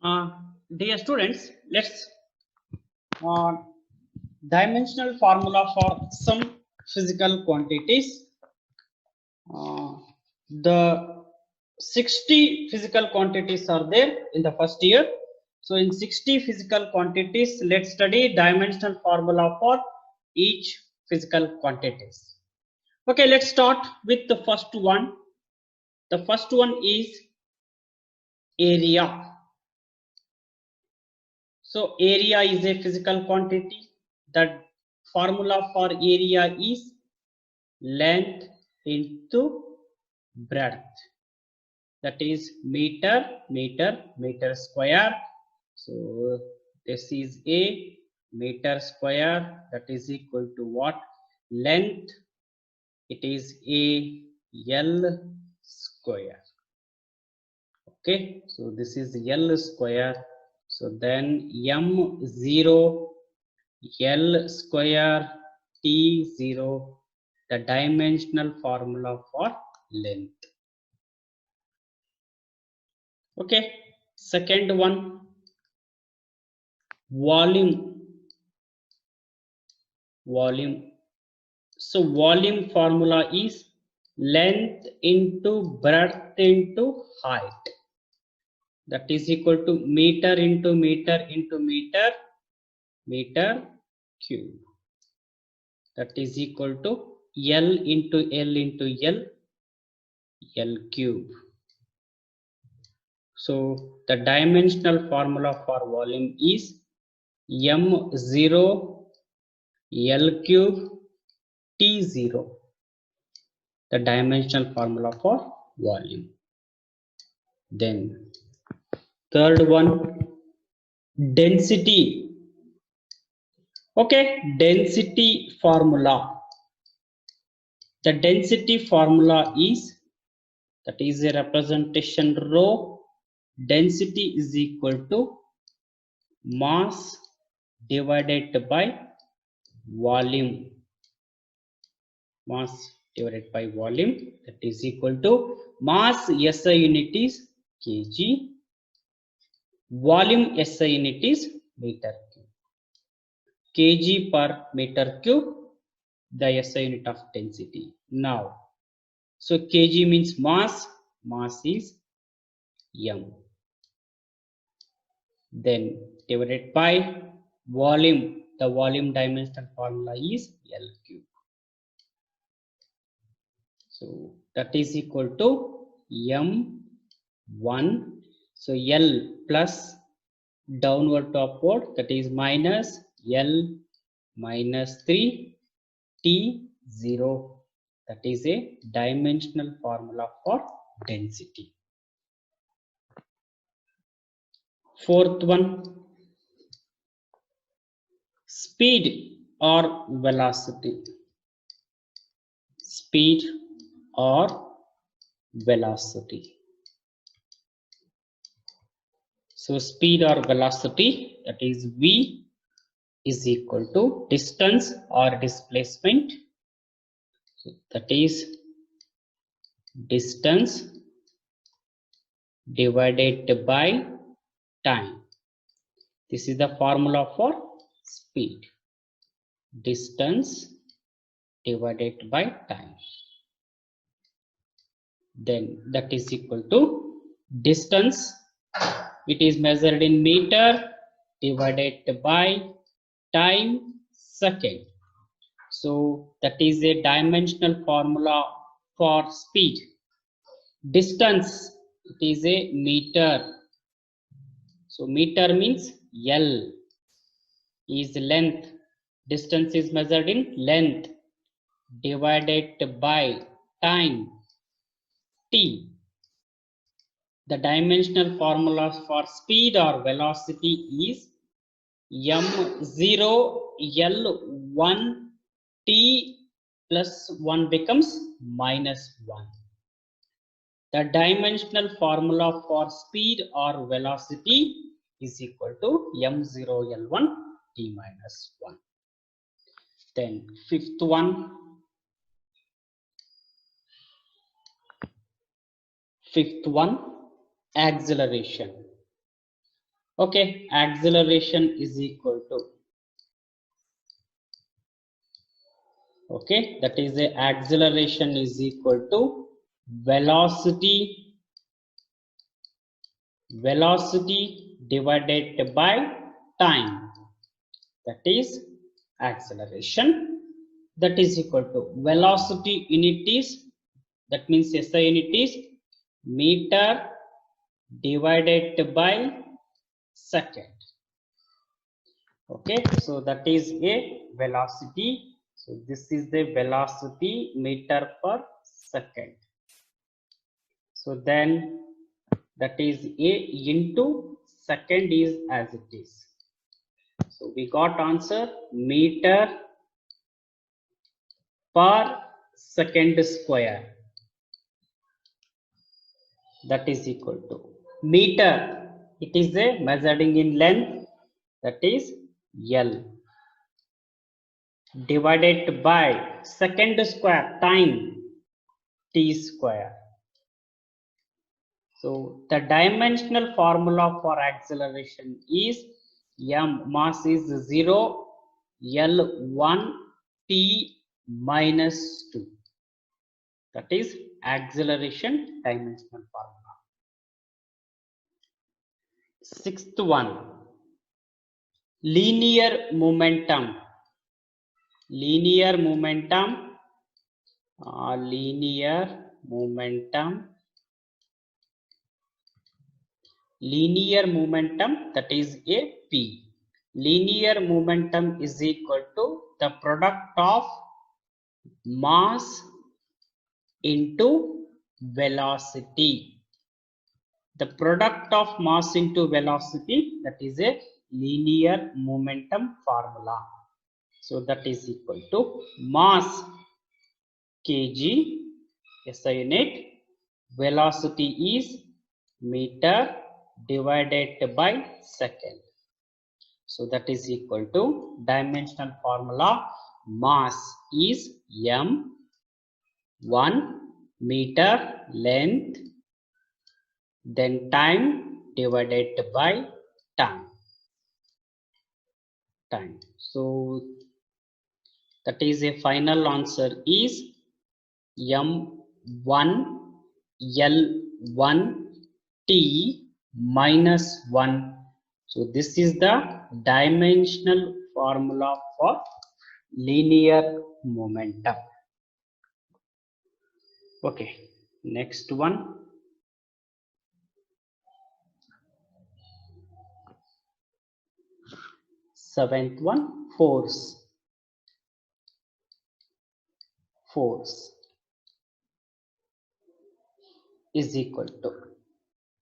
Uh, Dear students, let's uh, dimensional formula for some physical quantities. Uh, the 60 physical quantities are there in the first year. So in 60 physical quantities, let's study dimensional formula for each physical quantities. Okay, let's start with the first one. The first one is area. So area is a physical quantity. The formula for area is length into breadth. That is meter square. So this is a meter square. That is equal to what? Length. It is a L square. Okay. So this is L square. So then M0 L square T0, the dimensional formula for length. Okay, second one, volume. So volume formula is length into breadth into height. That is equal to meter into meter into meter cube. That is equal to L into L into L cube. So the dimensional formula for volume is M0 L cube T0. The dimensional formula for volume. Then third one, density. Okay, density formula. The density formula is, that is a representation rho. Density is equal to mass divided by volume. Mass divided by volume, that is equal to mass SI unit is kg, volume SI unit is meter cube. Kg per meter cube, the SI unit of density. Now, so kg means mass is m. Then divided by volume, the volume dimensional formula is L cube. So that is equal to M1. So L plus downward to upward, that is minus L minus 3 T0. That is a dimensional formula for density. Fourth one, speed or velocity. Speed or velocity. So speed or velocity, that is V is equal to distance or displacement. So that is distance divided by time. This is the formula for speed. Distance divided by time. Then that is equal to distance. It is measured in meter divided by time second. So that is a dimensional formula for speed. Distance, it is a meter. So meter means L is length. Distance is measured in length divided by time T. The dimensional formulas for speed or velocity is M0 L1 T plus 1 becomes minus 1. The dimensional formula for speed or velocity is equal to M0 L1 T minus 1. Then fifth one, acceleration. Okay, acceleration is equal to, okay, that is the acceleration is equal to velocity divided by time, that is acceleration, that is equal to velocity unit is, that means SI unit is meter divided by second. Okay, so that is a velocity. So this is the velocity meter per second. So then that is a into second is as it is. So we got answer meter per second square, that is equal to meter. It is a measuring in length, that is L, divided by second square time t square. So the dimensional formula for acceleration is m, mass is 0, L1 t minus 2. That is acceleration dimensional formula. Sixth one, linear momentum. Linear momentum that is a P. Linear momentum is equal to the product of mass into velocity. The product of mass into velocity, that is a linear momentum formula. So that is equal to mass kg SI unit, velocity is meter divided by second. So that is equal to dimensional formula, mass is m, 1 meter length, then time divided by time. So that is a final answer is m1 L1 t minus 1. So this is the dimensional formula for linear momentum. Okay, next one. Seventh one, force. Is equal to,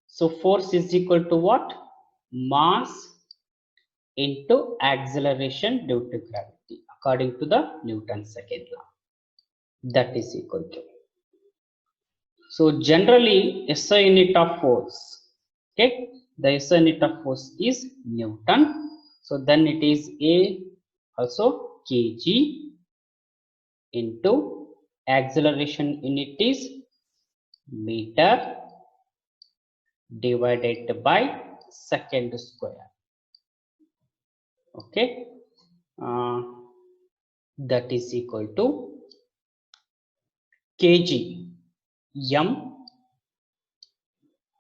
so force is equal to what? Mass into acceleration due to gravity according to the Newton's second law, that is equal to. So generally SI unit of force, okay, the SI unit of force is Newton. So then it is a also kg into acceleration unit is meter divided by second square. Okay, that is equal to kg m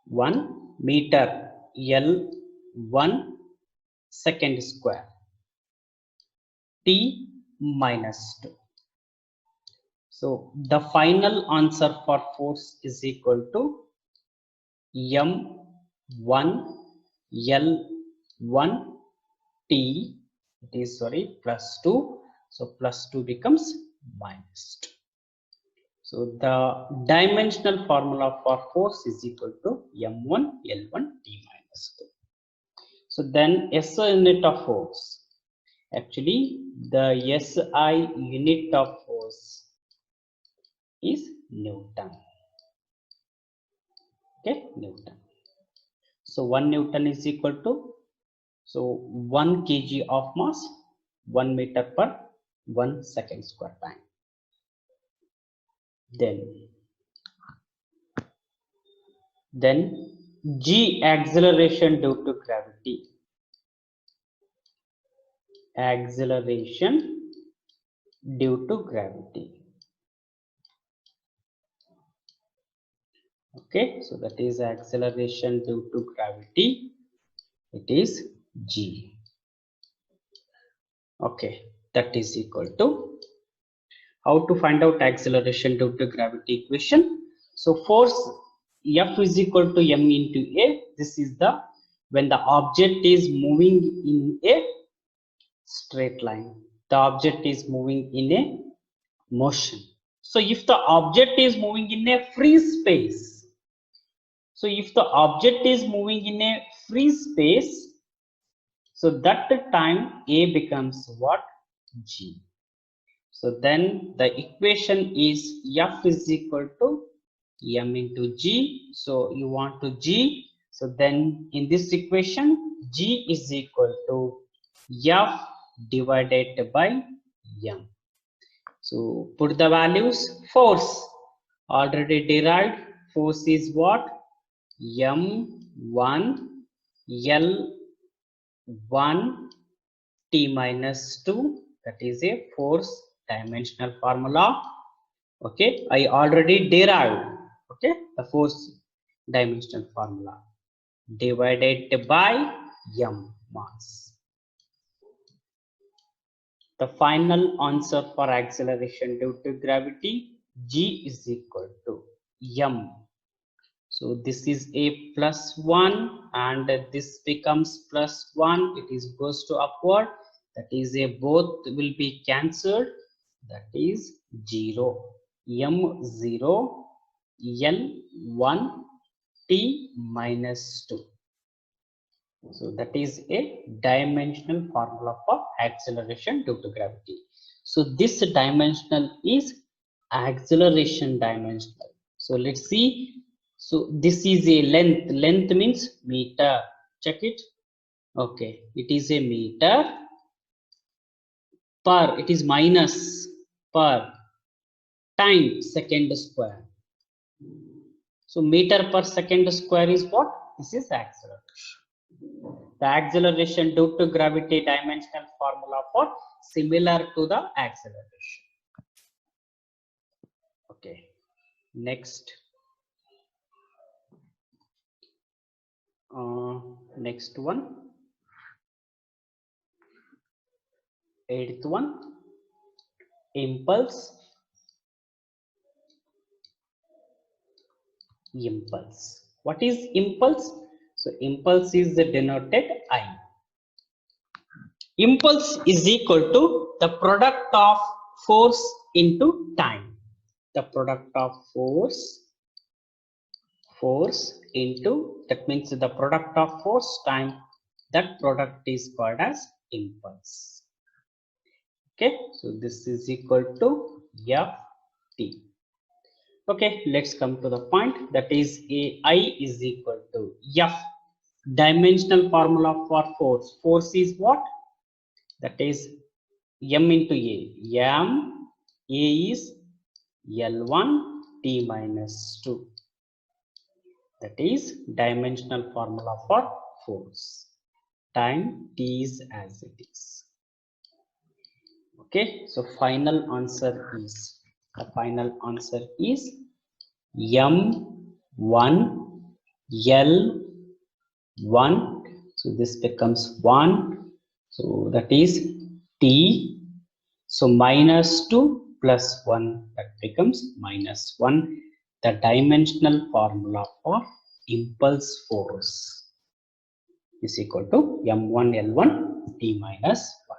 1 meter L1 second square t minus 2. So the final answer for force is equal to m1 L1 t, it is sorry plus 2, so plus 2 becomes minus 2. So the dimensional formula for force is equal to m1 L1 t minus 2. So then SI unit of force, actually the SI unit of force is Newton. Okay, Newton. So 1 Newton is equal to, so 1 kg of mass 1 meter per 1 second square time. Then G, acceleration due to gravity. Acceleration due to gravity. Okay, so that is acceleration due to gravity. It is G. Okay, that is equal to, how to find out acceleration due to gravity equation? So force F is equal to m into a. This is the, when the object is moving in a straight line, the object is moving in a motion. So if the object is moving in a free space, so if the object is moving in a free space, so that time a becomes what? G. So then the equation is F is equal to m into G. So you want to G. So then in this equation, G is equal to F divided by m. So put the values. Force already derived. Force is what? m1 L1 T minus 2. That is a force dimensional formula. Okay, I already derived, okay, the force dimensional formula, divided by m mass. The final answer for acceleration due to gravity, G is equal to m. So this is a +1 and this becomes +1. It is goes to upward. That is a, both will be cancelled. That is 0. m0 L1 T minus 2. So that is a dimensional formula for acceleration due to gravity. So this dimensional is acceleration dimensional. So let's see. So this is a length. Length means meter. Check it. Okay, it is a meter per, it is minus per time second square. So meter per second square is what? This is acceleration. The acceleration due to gravity dimensional formula for similar to the acceleration. Okay, next. Next one, 8th one, impulse. Impulse. What is impulse? So impulse is denoted I. Impulse is equal to the product of force into time. The product of force into, that means the product of force time, that product is called as impulse. Okay, so this is equal to Ft. Okay, let's come to the point. That is I is equal to F. Dimensional formula for force. Force is what? That is m into a. A is L1 T minus 2. That is dimensional formula for force. Time T is as it is. Okay, so final answer is, the final answer is m1 L1. So this becomes 1. So that is T. So -2 plus 1, that becomes -1. The dimensional formula for impulse force is equal to m1 L1 T minus 1.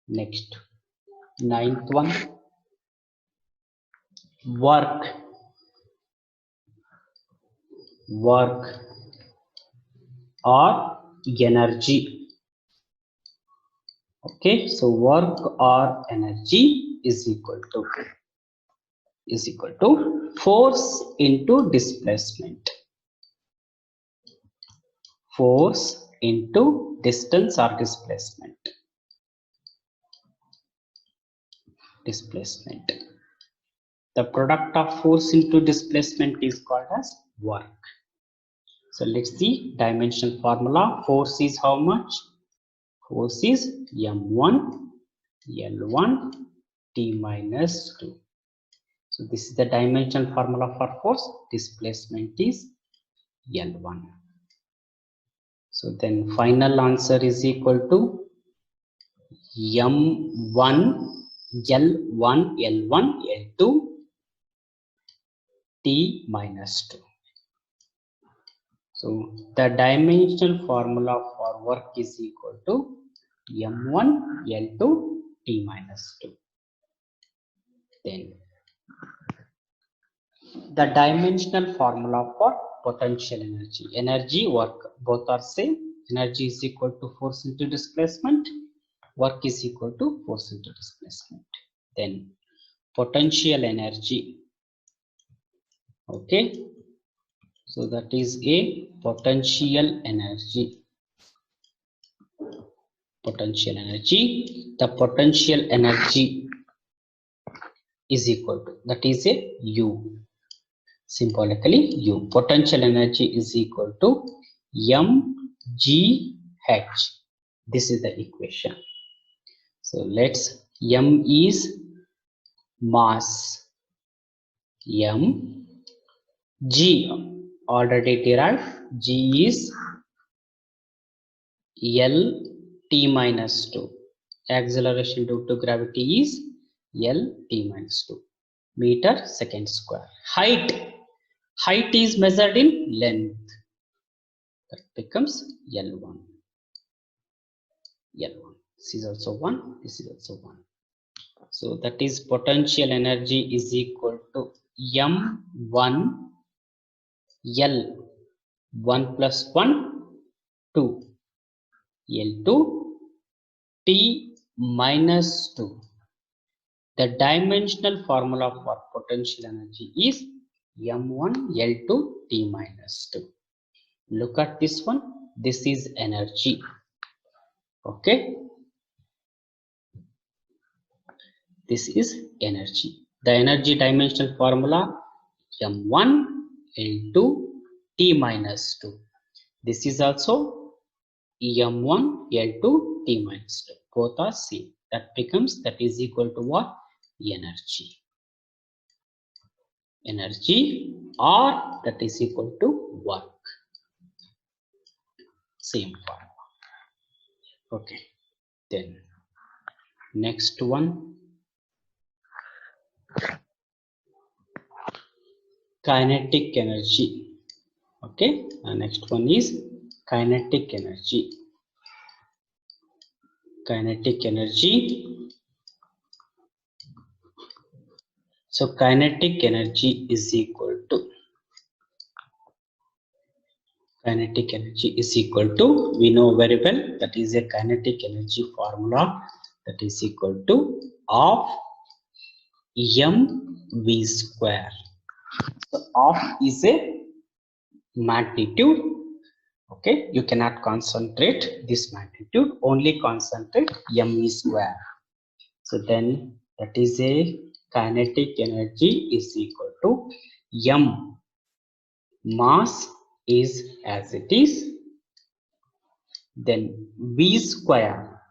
Next, 9th one, work. Work or energy. Okay, so work or energy is equal to force into displacement. Force into distance or displacement. Displacement. The product of force into displacement is called as work. So let's see dimensional formula. Force is how much? Force is m1 L1 T minus 2. So this is the dimensional formula for force. Displacement is L1. So then final answer is equal to m1 L1 L1 L2 T minus 2. So the dimensional formula for work is equal to m1 L2 T minus 2. Then the dimensional formula for potential energy. Energy, work, both are same. Energy is equal to force into displacement. Work is equal to force into displacement. Then potential energy. Okay. So that is a potential energy. Potential energy. The potential energy is equal to, that is a U. Symbolically U. Potential energy is equal to mgh. This is the equation. So let's, m is mass, m, g already derived, g is L T minus 2. Acceleration due to gravity is L T minus 2 meter second square. Height is measured in length. That becomes L1. L1. This is also 1. This is also 1. So that is potential energy is equal to M1 L 1 plus 1 2 L2 T minus 2. The dimensional formula for potential energy is M1 L2 T minus 2. Look at this one. This is energy. Okay. This is energy. The energy dimensional formula M1 L2 T minus 2. This is also M1 L2 T minus 2. Both are same. That becomes, that is equal to what? Energy. Energy, or that is equal to work. Same formula. Okay. Then next one, kinetic energy. Okay. Next one is kinetic energy. Kinetic energy. So kinetic energy is equal to, kinetic energy is equal to, we know very well, that is a kinetic energy formula, that is equal to of mv square. So of is a magnitude. Okay, you cannot concentrate this magnitude, only concentrate mv square. So then that is a kinetic energy is equal to m, mass is as it is, then v square.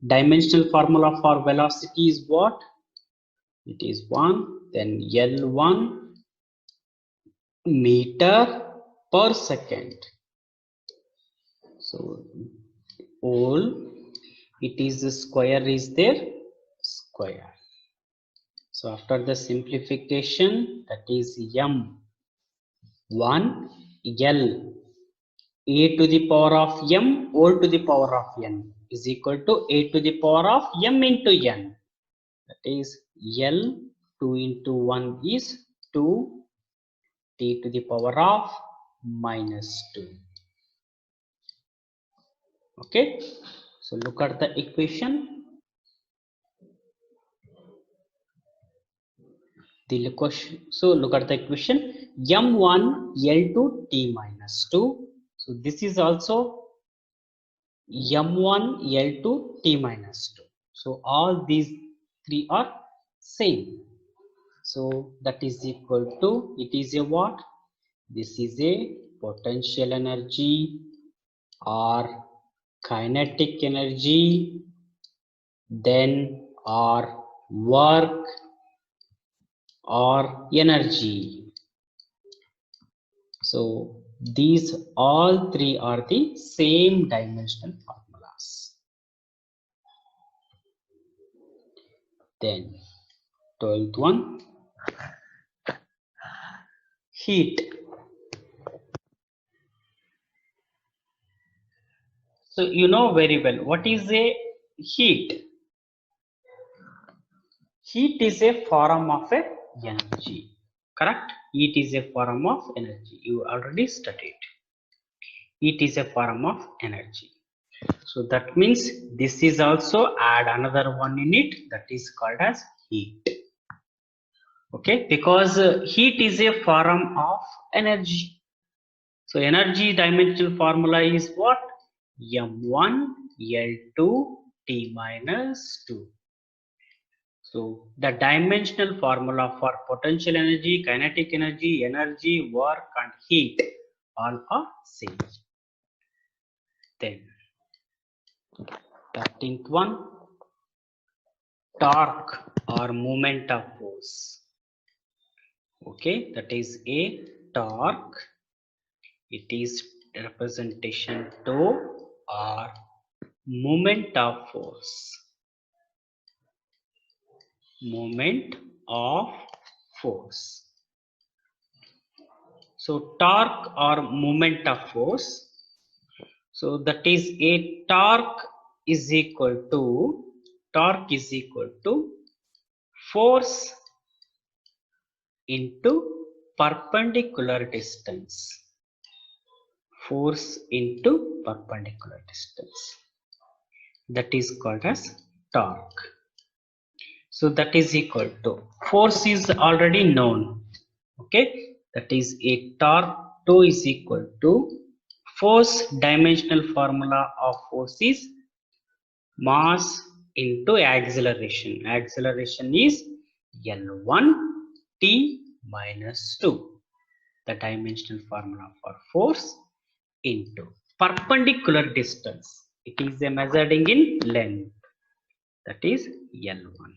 Dimensional formula for velocity is what? It is 1, then L1 meter per second. So all, it is the square is there, square. So after the simplification, that is m1 L a to the power of m all to the power of n is equal to a to the power of m into n. That is L 2 into 1 is 2 t to the power of minus 2. Okay, so look at the equation. So look at the equation, m1 L2 t minus 2. So this is also m1 L2 t minus 2. So all these three are same. So that is equal to, it is a what? This is a potential energy or kinetic energy, then or work or energy. So these all three are the same dimensional formulas. Then 12th one, heat. So you know very well what is a heat. Heat is a form of a energy, correct? Heat is a form of energy. You already studied. Heat is a form of energy. So that means this is also add another one in it, that is called as heat. Okay, because heat is a form of energy. So energy dimensional formula is what? M1 L2 T minus 2. So the dimensional formula for potential energy, kinetic energy, energy, work and heat all are same. Then 13th one, torque or moment of force. Okay, that is a torque. It is representation to or moment of force. Moment of force. So torque or moment of force. So that is a torque is equal to force into perpendicular distance. Force into perpendicular distance. That is called as torque. So that is equal to, force is already known. Okay, that is a torque 2 is equal to force dimensional formula of force is mass into acceleration. Acceleration is L1 T minus 2. The dimensional formula for force into perpendicular distance. It is measuring in length. That is L1.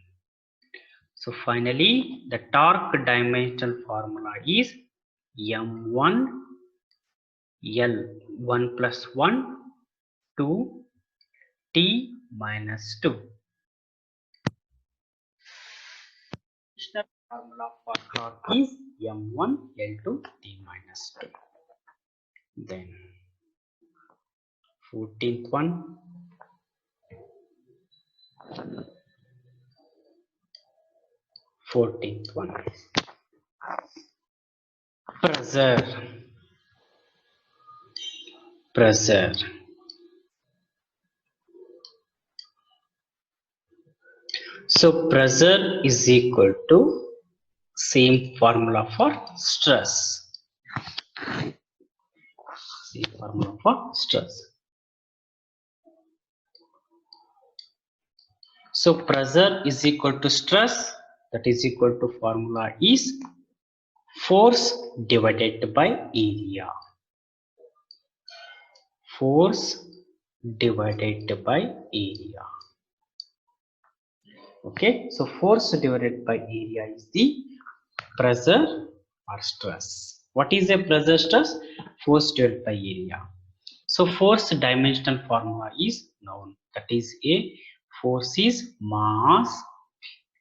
So finally, the torque dimensional formula is M1 L1 plus 1 2 T minus 2. The formula for torque is M1 L2 T minus 2. Then 14th one, pressure. So pressure is equal to same formula for stress. Same formula for stress. So pressure is equal to stress, that is equal to formula is force divided by area. Force divided by area. Okay, so force divided by area is the pressure or stress. What is a pressure stress? Force divided by area. So force dimensional formula is known, that is a force is mass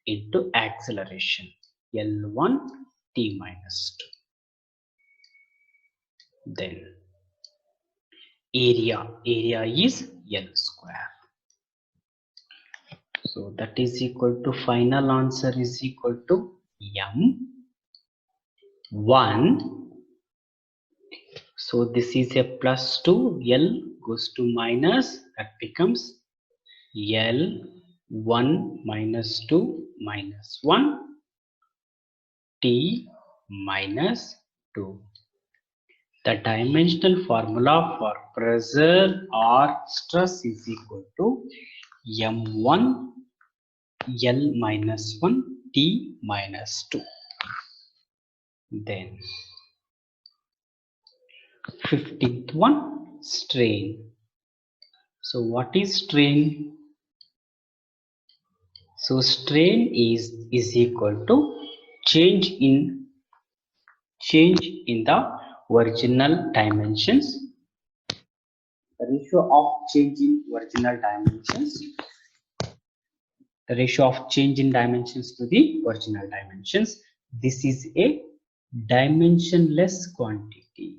into acceleration, L1 T minus 2. Then area is L square. So that is equal to, final answer is equal to M1. So this is a plus 2, L goes to minus, that becomes L1 minus 2 minus 1 T minus 2. The dimensional formula for pressure or stress is equal to M1 L minus 1 T minus 2. Then 15th one, strain. So what is strain? So strain is equal to change in the original dimensions. The ratio of change in original dimensions. The ratio of change in dimensions to the original dimensions. This is a dimensionless quantity.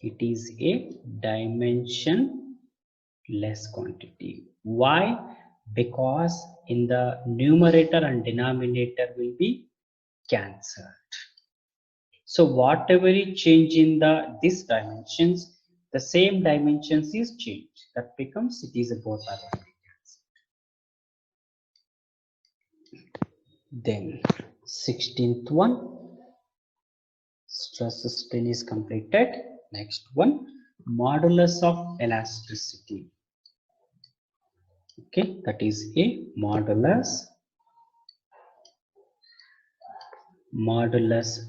It is a dimensionless quantity. Why? Because in the numerator and denominator will be cancelled. So whatever is change in these dimensions, the same dimensions is changed. That becomes it is both are already cancelled. Then 16th one, stress strain is completed. Next one, modulus of elasticity. Okay, that is a modulus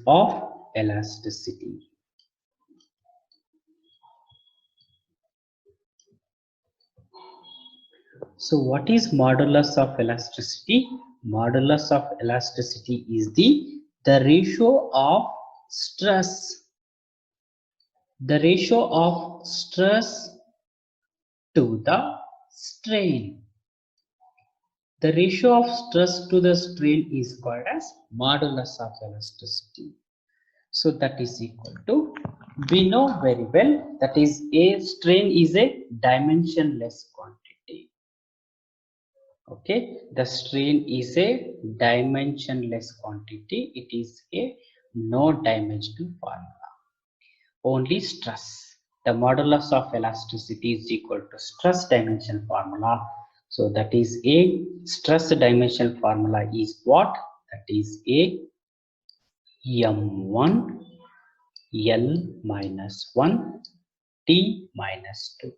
of elasticity. So what is modulus of elasticity? Modulus of elasticity is the ratio of stress. The ratio of stress to the strain. The ratio of stress to the strain is called as modulus of elasticity. So that is equal to, we know very well that is a strain is a dimensionless quantity. Okay, the strain is a dimensionless quantity. It is a no dimensional formula. Only stress. The modulus of elasticity is equal to stress dimension formula. So that is a stress dimension formula is what? That is a m1 L minus 1 T minus 2.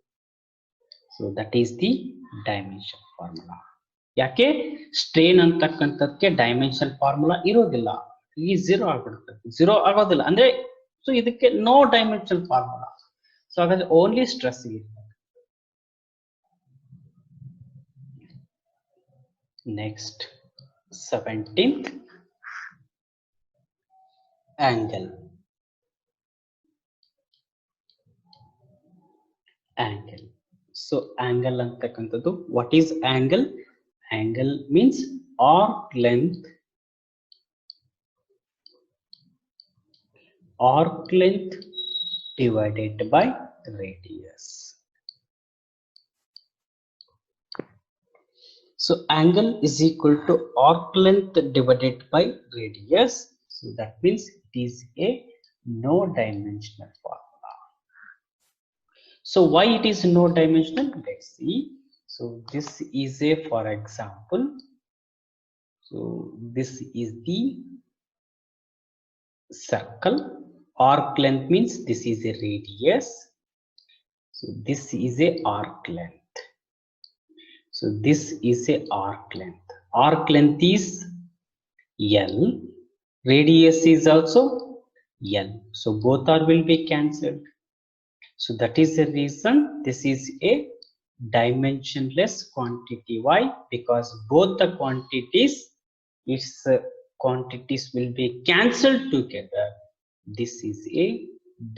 So that is the dimension formula. ಯಾಕೆ strain ಅಂತಕ್ಕಂಥದಕ್ಕೆ dimension formula ಇರೋದಿಲ್ಲ, ಈ zero ಆಗ್ಬಿಡುತ್ತೆ, zero ಆಗೋದಿಲ್ಲ ಅಂದ್ರೆ so ಇದಕ್ಕೆ no dimension formula. So ಹಾಗಾದ್ರೆ only stress ಇರುತ್ತೆ. Next 17th angle. So angle ಅಂತಕ್ಕಂಥದ್ದು, what is angle? Angle means arc length divided by radius. So angle is equal to arc length divided by radius. So that means it is a no dimensional formula. So why it is no dimensional? Let's see. So this is a, for example, so this is the circle. Arc length means this is a radius. So this is a arc length. So this is a arc length. Arc length is L. Radius is also L. So both are will be cancelled. So that is the reason this is a dimensionless quantity. Why? Because both the quantities, its quantities will be cancelled together. This is a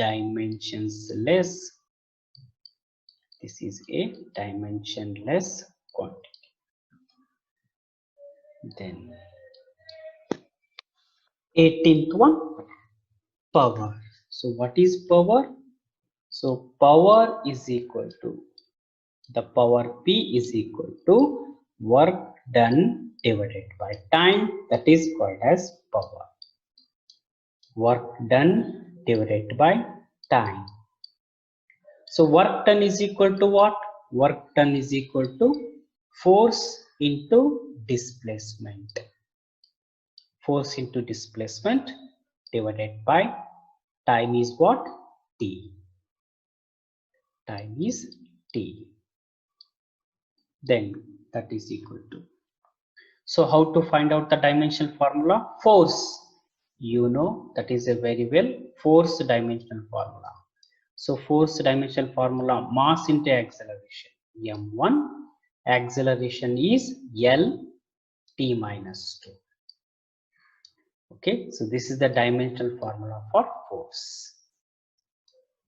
dimensionless. This is a dimensionless quantity. Then 18th one, power. So what is power? So power is equal to, the power P is equal to work done divided by time. That is called as power. Work done divided by time. So work done is equal to what? Work done is equal to force into displacement. Force into displacement divided by time is what? T. Time is T. Then that is equal to. So how to find out the dimensional formula? Force. you know that is a very well force dimensional formula. So force dimensional formula, mass into acceleration, m1, acceleration is L t minus 2. Okay, so this is the dimensional formula for force.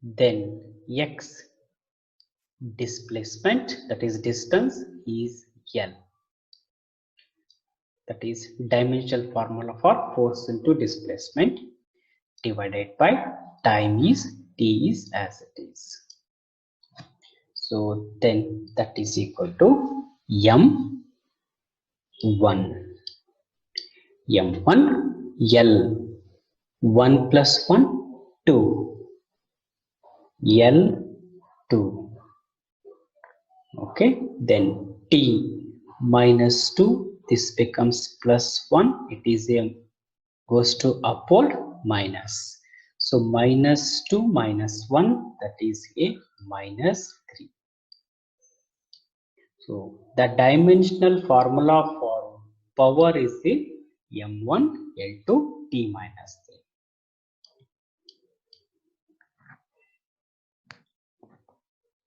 Then x, displacement, that is distance, is L. That is dimensional formula for force into displacement divided by time is t is as it is. So then that is equal to m1 L 1 plus 1 2 L 2. Okay, then t minus 2, this becomes plus 1, it is a goes to upward minus. So minus 2 minus 1, that is a minus 3. So the dimensional formula for power is a m1 L2 t minus 3.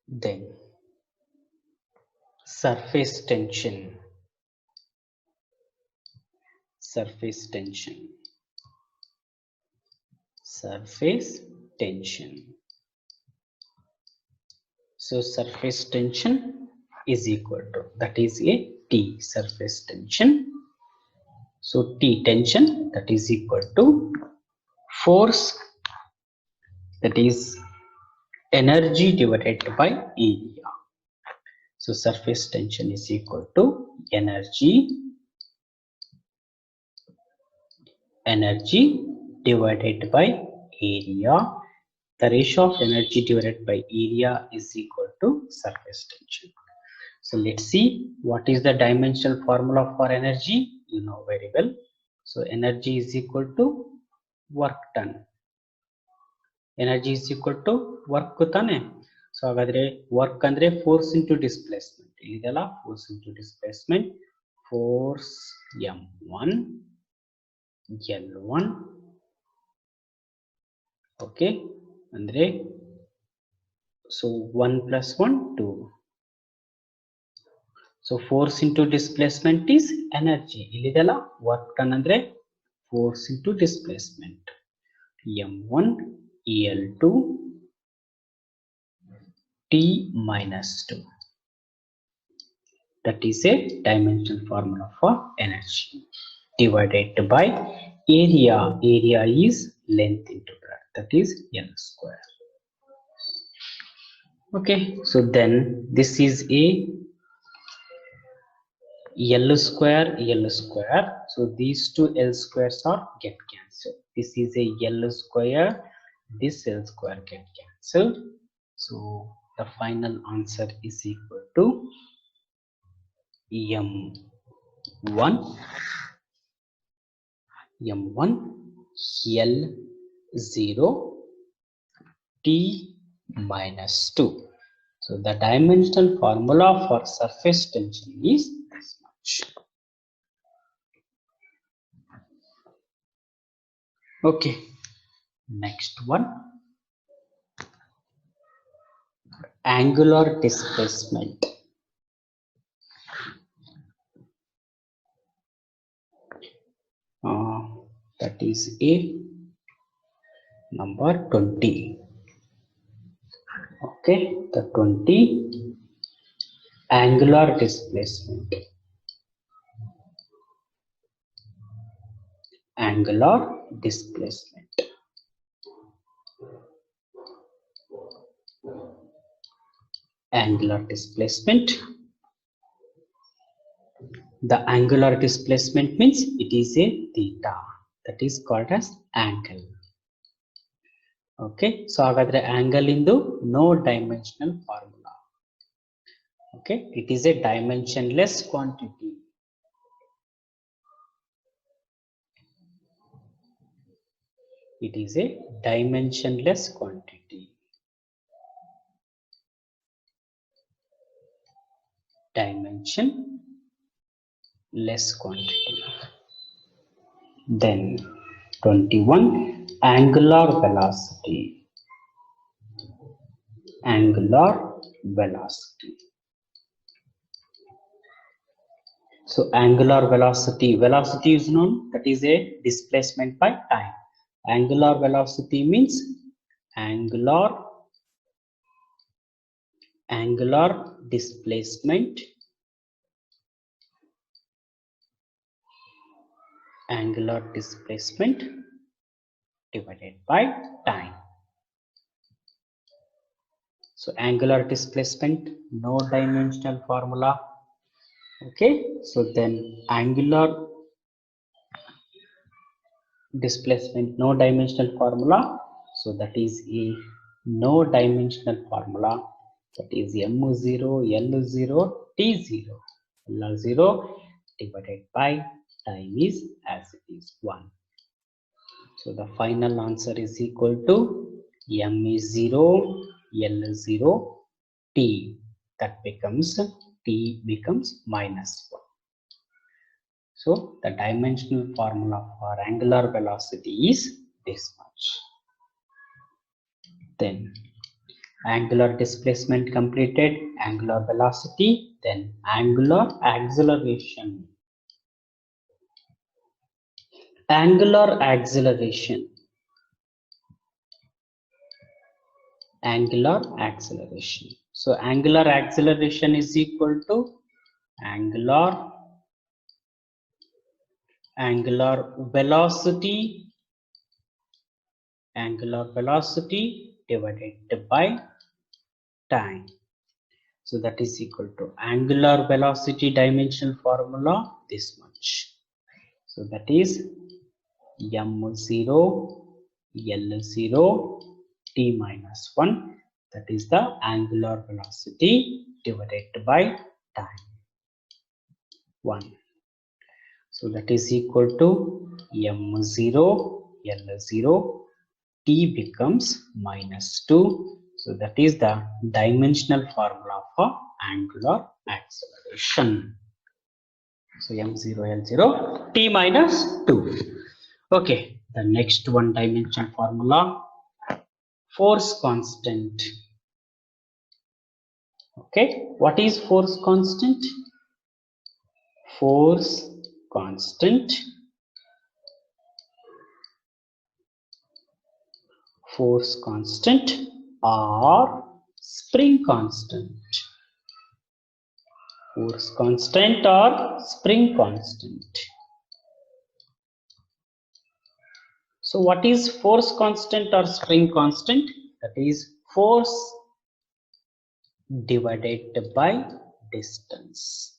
Then surface tension. Surface tension. Surface tension. So surface tension is equal to, that is a T, surface tension. So T tension, that is equal to force, that is energy divided by area. So surface tension is equal to energy divided by area. The ratio of energy divided by area is equal to surface tension. So let's see what is the dimensional formula for energy. You know very well. So energy is equal to work done. Energy is equal to work tane. So work andre force into displacement. Idella force into displacement. Force m1 L1. Okay, andre so 1 plus 1 2. So force into displacement is energy. Illidella work done andre force into displacement. m1 L2 t minus 2. That is a dimensional formula for energy divided by area. Area is length into breadth, that is L square. Okay, so then this is a L square. So these two L squares are get cancelled. This is a L square. This L square get cancelled. So the final answer is equal to m1 L0 t minus 2. So the dimensional formula for surface tension is this much. Okay, next one, angular displacement. That is a number 20. Okay, the 20 angular displacement. Angular displacement. Angular displacement. The angular displacement means it is a theta, that is called as angle. Okay, so hagadre angle indu no dimensional formula. Okay, it is a dimensionless quantity. It is a dimensionless quantity. Dimensionless quantity. Then 21. Angular velocity. Angular velocity. So angular velocity is known, that is a displacement by time. Angular velocity means angular displacement, divided by time. So angular displacement, no dimensional formula. Okay, so then angular displacement, no dimensional formula. So that is a no dimensional formula, that is m0, l0, t0. l0 divided by time is as it is 1. So the final answer is equal to m is 0, l is 0, t. That becomes t becomes minus 1. So the dimensional formula for angular velocity is this much. Then angular displacement completed, angular velocity, then angular acceleration. Angular acceleration. So angular acceleration is equal to angular velocity divided by time. So that is equal to angular velocity dimensional formula this much. So that is m0, l0, t minus 1. That is the angular velocity divided by time 1. So that is equal to m0, l0, t becomes minus 2. So that is the dimensional formula for angular acceleration. So m0, l0, t minus 2. Okay, the next one dimensional formula, force constant. Okay, what is force constant? Force constant or spring constant. Force constant or spring constant. So what is force constant or spring constant? That is force divided by distance.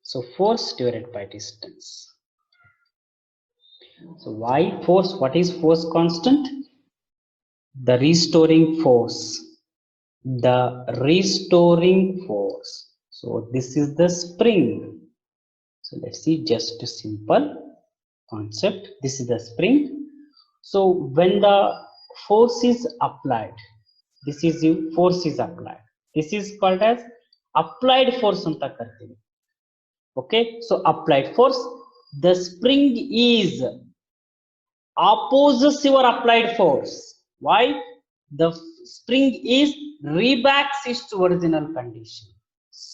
So force divided by distance. So why force? What is force constant? The restoring force. So this is the spring. So let's see, just a simple concept. This is the spring. So when the force is applied, this is the force is applied. This is called as applied force anta karteve. Okay, so applied force. The spring is opposes your applied force. Why? The spring is rebacks its original condition.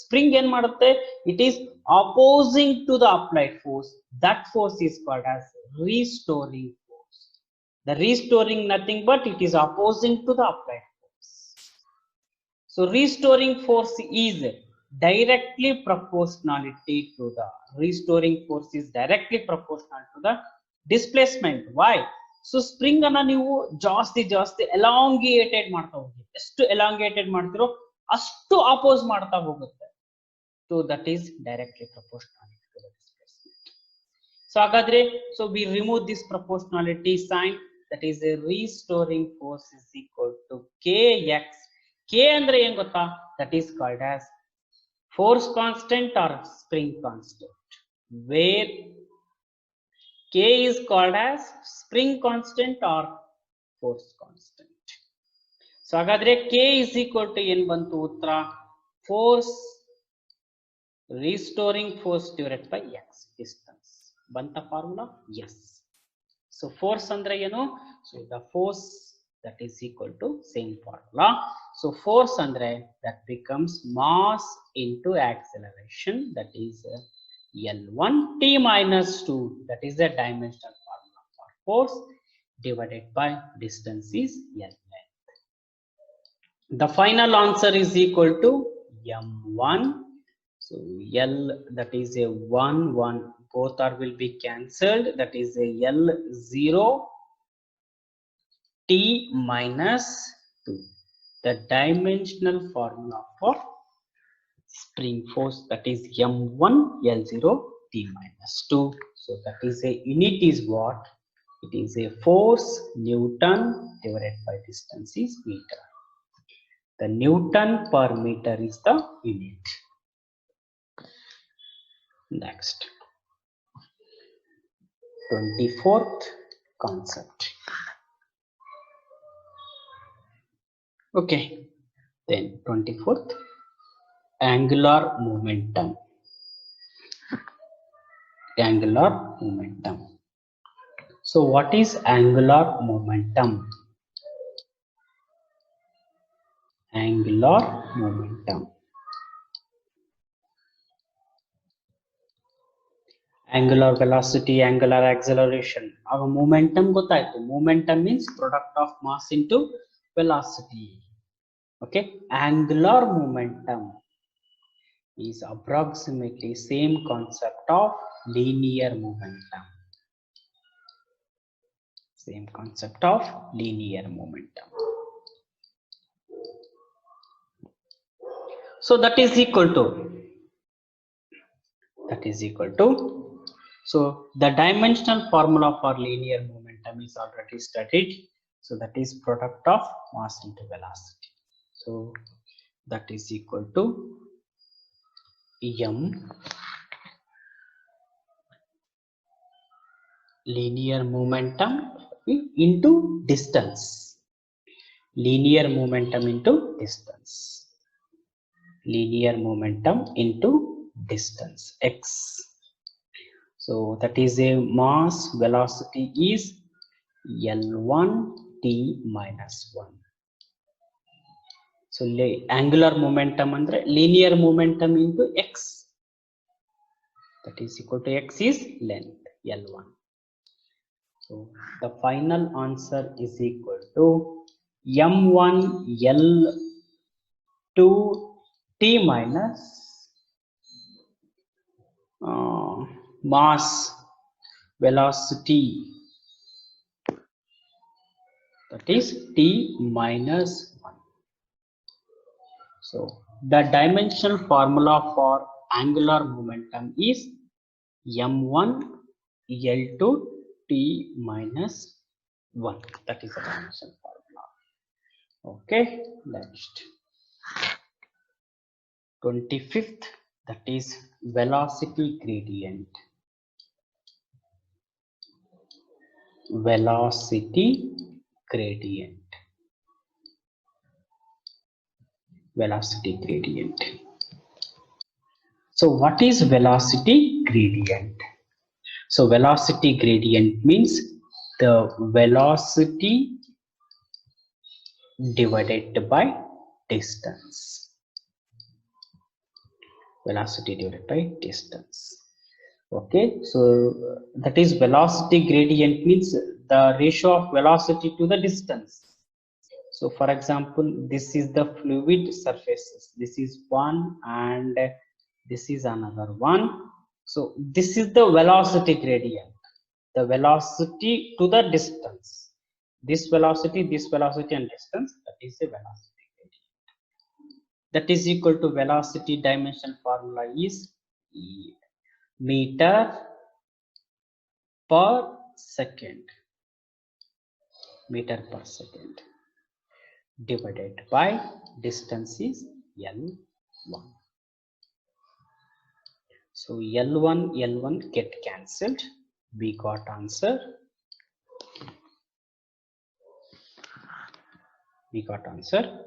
Spring ಏನು ಮಾಡುತ್ತೆ? It is opposing to the applied force. That force is called as restoring force. The restoring nothing but it is opposing to the applied force. So restoring force is directly proportionality to the displacement. Why? So spring ಅನ್ನ ನೀವು ಜಾಸ್ತಿ elongated ಮಾಡ್ತಾ ಹೋಗಿ, ಎಷ್ಟು elongated ಮಾಡ್ತಿರೋ ಅಷ್ಟು oppose ಮಾಡ್ತಾ ಹೋಗುತ್ತೆ. So that is directly proportional to the displacement. So ಹಾಗಾದ್ರೆ, so we remove this proportionality sign, that is a restoring force is equal to kx. K ಅಂದ್ರೆ ಏನ್ ಗೊತ್ತಾ? That is called as force constant or spring constant, where K is called as spring constant or force constant. So ಹಾಗಾದ್ರೆ K is equal to ಏನು ಬಂತು ಉತ್ತರ? Force restoring force divided by x, distance. Banta formula? Yes. So force andre ಏನು? So the force that is equal to same formula. So force andre that becomes mass into acceleration, that is L1 T minus 2, that is the dimensional formula for force, divided by distance is L length. The final answer is equal to M1. So L, that is a 1 1, both are will be cancelled, that is a L0 T minus 2, the dimensional formula for spring force, that is M1 L0 T minus 2. So that is a unit is what? It is a force Newton divided by distance is meter. The Newton per meter is the unit. Next, 24th concept. Okay, then 24th, angular momentum. Angular momentum. So what is angular momentum? Angular momentum. Angular velocity, angular acceleration. Our momentum ಗೊತ್ತಾಯ್ತು. Momentum means product of mass into velocity. Okay, angular momentum is approximately same concept of linear momentum. Same concept of linear momentum. So that is equal to, so the dimensional formula for linear momentum is already studied. So that is product of mass into velocity. So that is equal to M linear momentum into distance. Linear momentum into distance. Linear momentum into distance x. So that is a mass velocity is L1 T minus 1. So angular momentum andre linear momentum into x, that is equal to x is length L1. So the final answer is equal to M1 L2 T minus mass velocity, that is T minus 1. So the dimensional formula for angular momentum is M1 L2 T minus 1. That is the dimensional formula. Okay, next 25th, that is velocity gradient. Velocity gradient. Velocity gradient. So what is velocity gradient? So velocity gradient means the velocity divided by distance. Velocity divided by distance. Okay, so that is velocity gradient means the ratio of velocity to the distance. So for example, this is the fluid surfaces, this is one and this is another one. So this is the velocity gradient, the velocity to the distance. This velocity and distance, that is the velocity gradient. That is equal to velocity dimension formula is meter per second. Meter per second divided by distance is L1. So L1 get cancelled. We got answer. We got answer.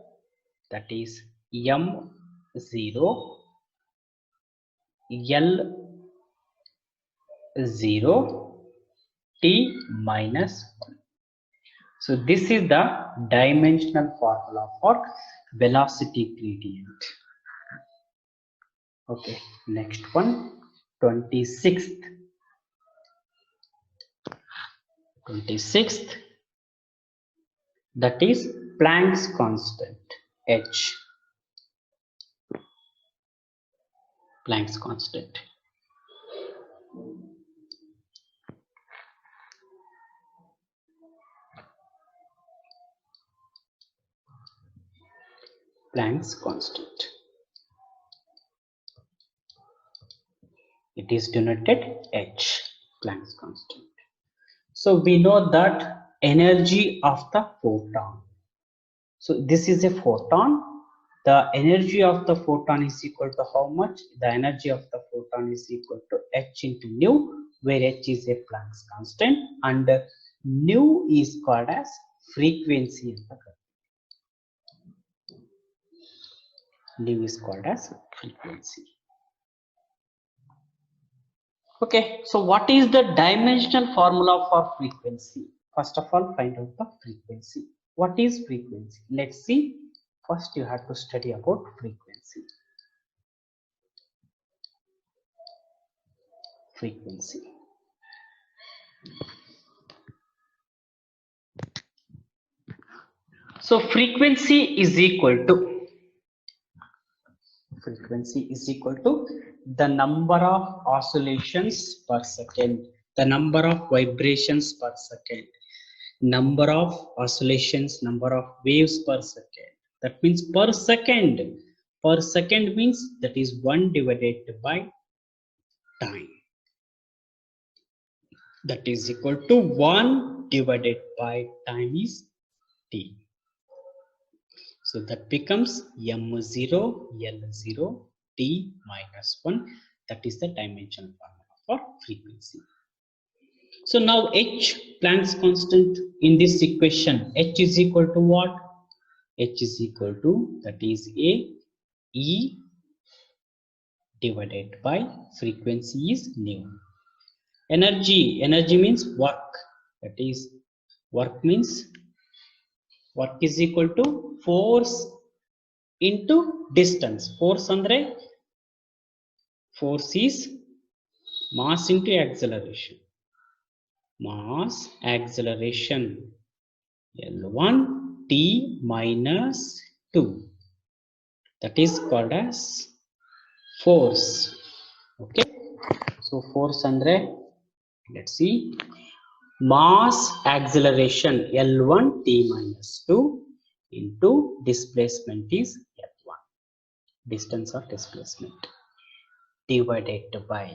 That is M0 L0 t minus 1. So this is the dimensional formula for velocity gradient. Okay, next one, 26th. 26th, that is Planck's constant, h. Planck's constant. Planck's constant. It is denoted h, Planck's constant. So we know that energy of the photon. So this is a photon. The energy of the photon is equal to how much? The energy of the photon is equal to h into nu, where h is a Planck's constant and nu is called as frequency. Nu is called as frequency. Okay, so what is the dimensional formula for frequency? First of all, find out the frequency. What is frequency? Let's see. First, you have to study about frequency. Frequency. So frequency is equal to the number of oscillations per second, the number of vibrations per second, number of oscillations, number of waves per second. That means per second. Per second means that is 1 divided by time. That is equal to 1 divided by time is t. So that becomes m0 L0 t minus 1. That is the dimensional formula for frequency. So now h, Planck's constant in this equation, h is equal to what? H is equal to, that is a E divided by frequency is nu. Energy means work. That is, work means work is equal to force into distance. Force andre, force is mass into acceleration. Mass acceleration L1 t minus 2. That is called as force. Okay, so force andre, let's see, mass acceleration L1 t minus 2 into displacement is F1, distance of displacement, divided by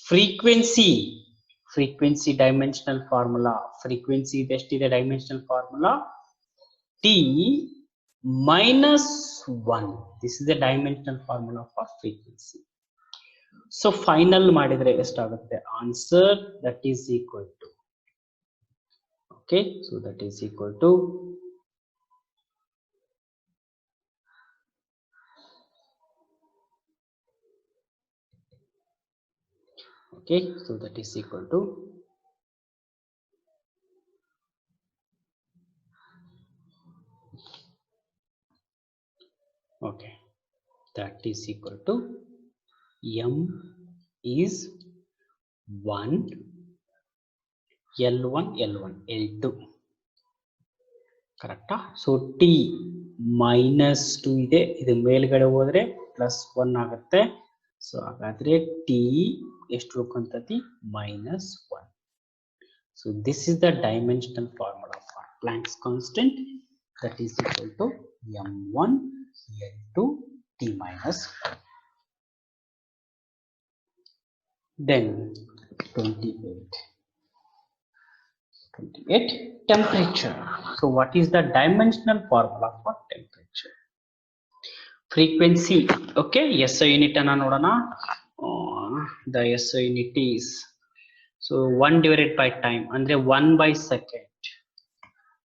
frequency. Frequency dimensional formula. Frequency best is the dimensional formula t minus 1. This is the dimensional formula for frequency. So final madidre estagutte answer, that is equal to, okay, so that is equal to okay, so that is equal to okay, that is equal to m is 1 L1 L2 correct. So t minus 2 ಇದೆ, ಇದು ಮೇಲ್ಗಡೆ ಹೋದ್ರೆ plus 1 ಆಗುತ್ತೆ. So ಹಾಗಾದ್ರೆ t ಎಷ್ಟು ಉಳ್ಕೊಂತತಿ minus 1. So this is the dimensional formula for Planck's constant, that is equal to m1 L2 t minus 1. Then 28, temperature. So what is the dimensional formula for temperature? Frequency, okay, SI unit anna nodana. The SI unit is, so 1 divided by time andre 1 by second,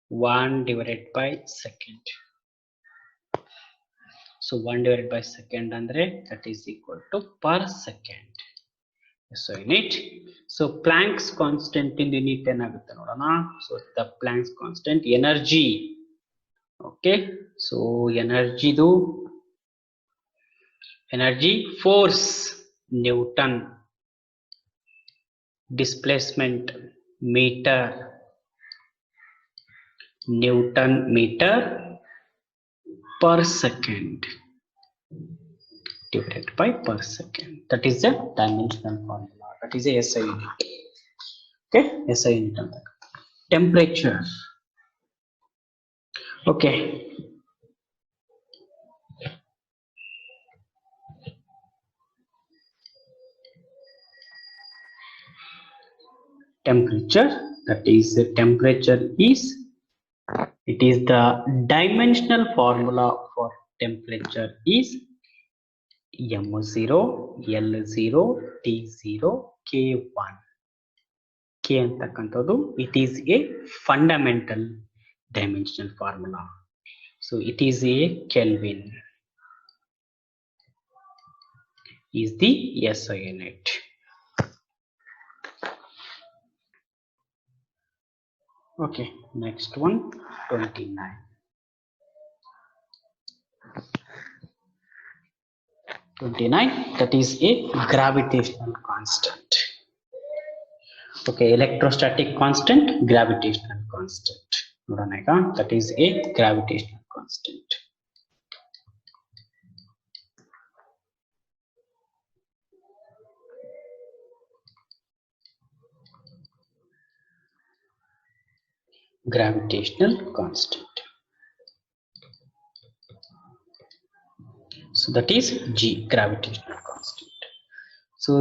1 divided by second. So 1 divided by second andre that is equal to per second. SI unit. So Planck's constant in unit ಏನಾಗುತ್ತೆ ನೋಡೋಣ. So the Planck's constant energy. Okay, so energy force Newton, displacement meter, Newton meter per second divided by per second. That is the dimensional formula. That is a SI unit. Okay, SI unit. Temperature. Okay. Temperature. That is the temperature is. It is the dimensional formula for temperature is M0, L0, T0, K1. K antakantadu, it is a fundamental dimensional formula. So it is a Kelvin is the SI unit. Okay, next one, 29. 29, that is a gravitational constant. Okay, electrostatic constant, gravitational constant. That is a gravitational constant. Gravitational constant. So that is G, gravitational constant. So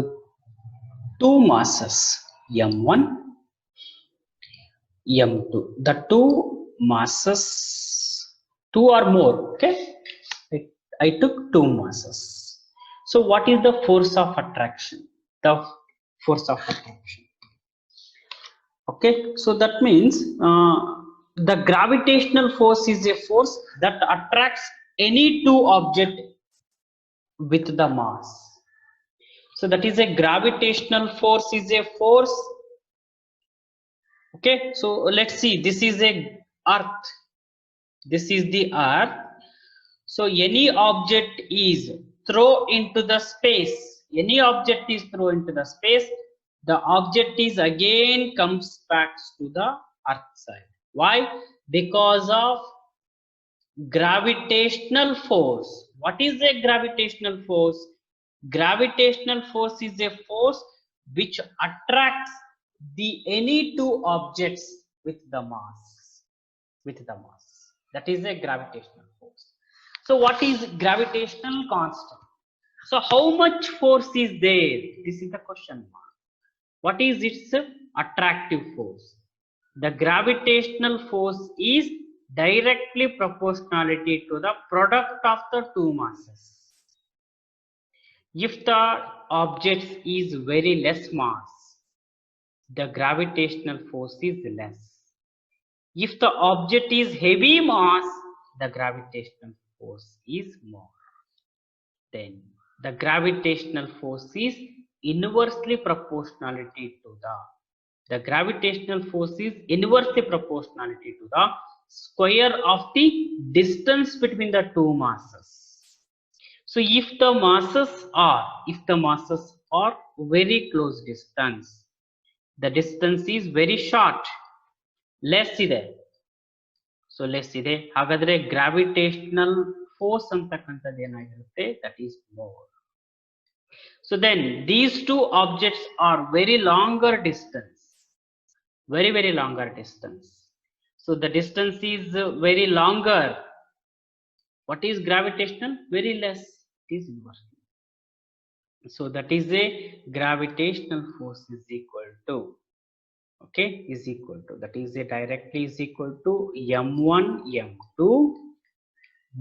two masses, M1, M2. The two masses, two or more. Okay, I took two masses. So what is the force of attraction? The force of attraction. Okay, so that means the gravitational force is a force that attracts any two objects with the mass. So that is a gravitational force is a force. Okay, so let's see, this is a earth, this is the earth. So any object is thrown into the space, any object is thrown into the space, the object is again comes back to the earth side. Why? Because of gravitational force. What is a gravitational force? Gravitational force is a force which attracts the any two objects with the mass. That is a gravitational force. So what is gravitational constant? So how much force is there? This is the question mark. What is its attractive force? The gravitational force is directly proportionality to the product of the two masses. If the object is very less mass, the gravitational force is less. If the object is heavy mass, the gravitational force is more. Then the gravitational force is inversely proportionality to the gravitational force is inversely proportionality to the square of the distance between the two masses. So if the masses are very close distance, the distance is very short, less ಇದೆ. So less ಇದೆ, ಹಾಗಾದ್ರೆ gravitational force ಅಂತಕ್ಕಂಥದ್ದು ಏನಾಗಿರುತ್ತೆ, that is more. So then these two objects are very longer distance, very longer distance. So the distance is very longer. What is gravitational? Very less. It is inverse. So that is a gravitational force is equal to, okay, is equal to, that is a directly is equal to M1 M2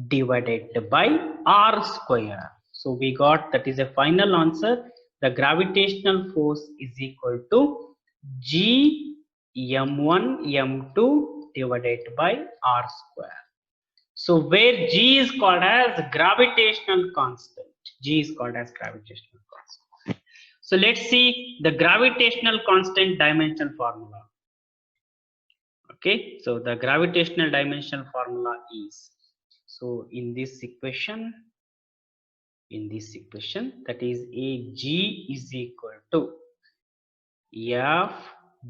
divided by R square. So we got, that is a final answer. The gravitational force is equal to G M1 M2 divided by R square. So where G is called as gravitational constant, G is called as gravitational constant. So So let's see the gravitational constant dimensional formula. Okay, so the gravitational dimensional formula is, so in this equation, that is Ag is equal to F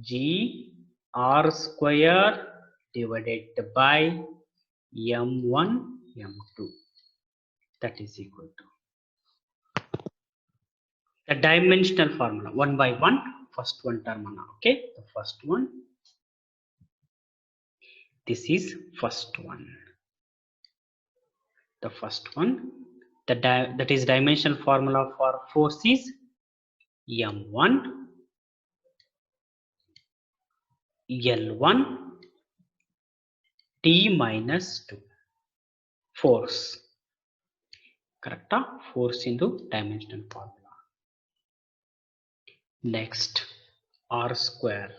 G R square divided by M1 M2, that is equal to the dimensional formula one by one. First one term, okay, the first one, this is first one, the first one, that is dimensional formula for force is M1 L1 T minus 2, force, correct? Force into dimensional formula. Next, R square,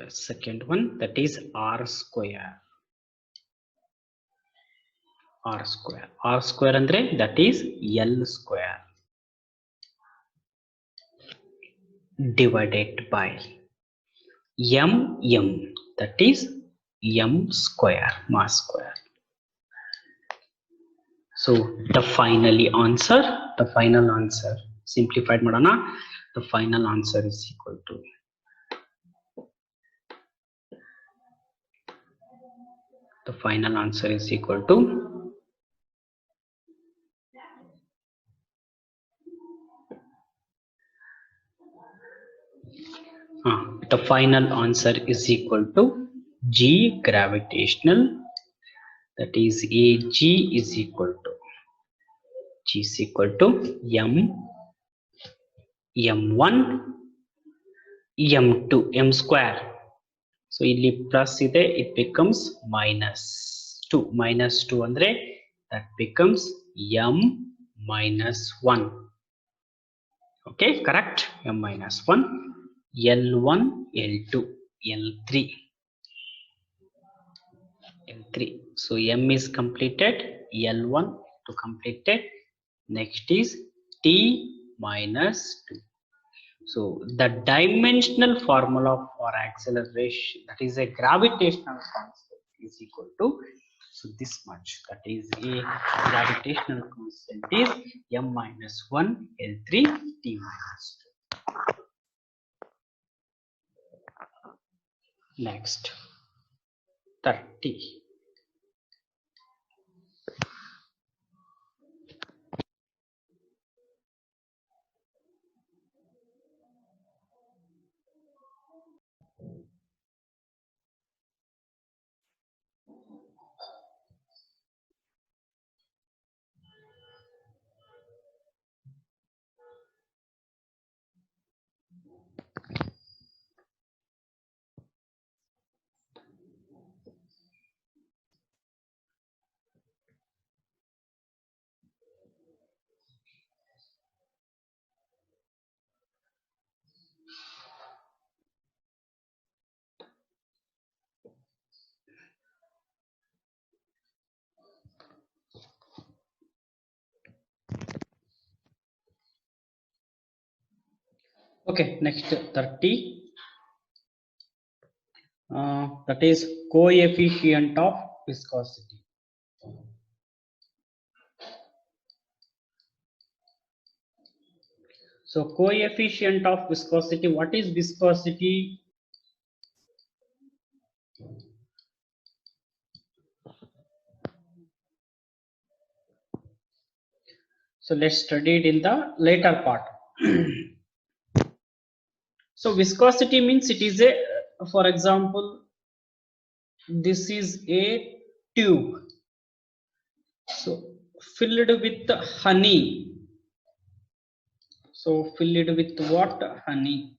second one, that is R square andre that is L square divided by M, that is M square, mass square. So the final answer simplified madana, the final answer is equal to G gravitational, that is Ag is equal to M M1 M2 M square. So ಇಲ್ಲಿ plus ಇದೆ, it becomes minus 2 andre that becomes M minus 1. Okay, correct, M minus 1, L1 L2 L3. So M is completed, L1 to completed, next is T minus 2. So the dimensional formula for acceleration, that is a gravitational constant, is equal to, so this much, that is a gravitational constant is M minus 1 L3 T minus 2. Next, 30. Okay, next 30. That is coefficient of viscosity. So coefficient of viscosity, what is viscosity? So let's study it in the later part. So viscosity means it is a, for example, this is a tube, so filled with honey. So filled with what? Honey.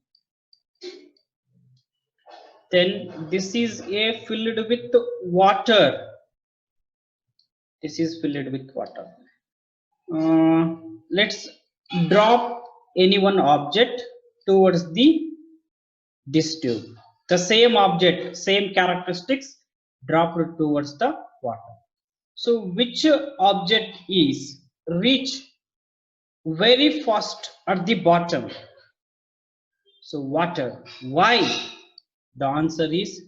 Then this is a filled with water. This is filled with water. Let's drop any one object towards this tube. The same object, same characteristics dropped towards the water. So which object is reach very first at the bottom. So water. Why? The answer is,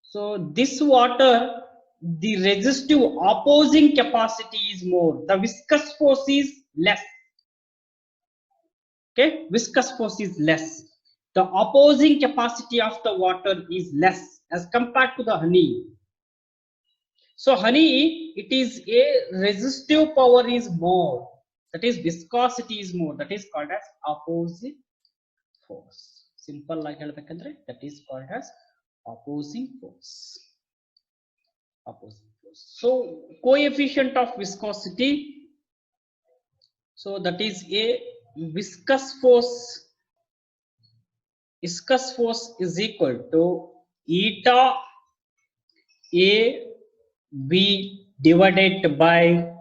so this water, the resistive opposing capacity is more. The viscous force is less. Okay, viscous force is less. The opposing capacity of the water is less as compared to the honey. So honey, it is a resistive power is more. That is viscosity is more. That is called as opposing force. Simple like that is called as opposing force. Opposing force. So coefficient of viscosity. So that is a viscous force. Viscous force is equal to eta A V divided by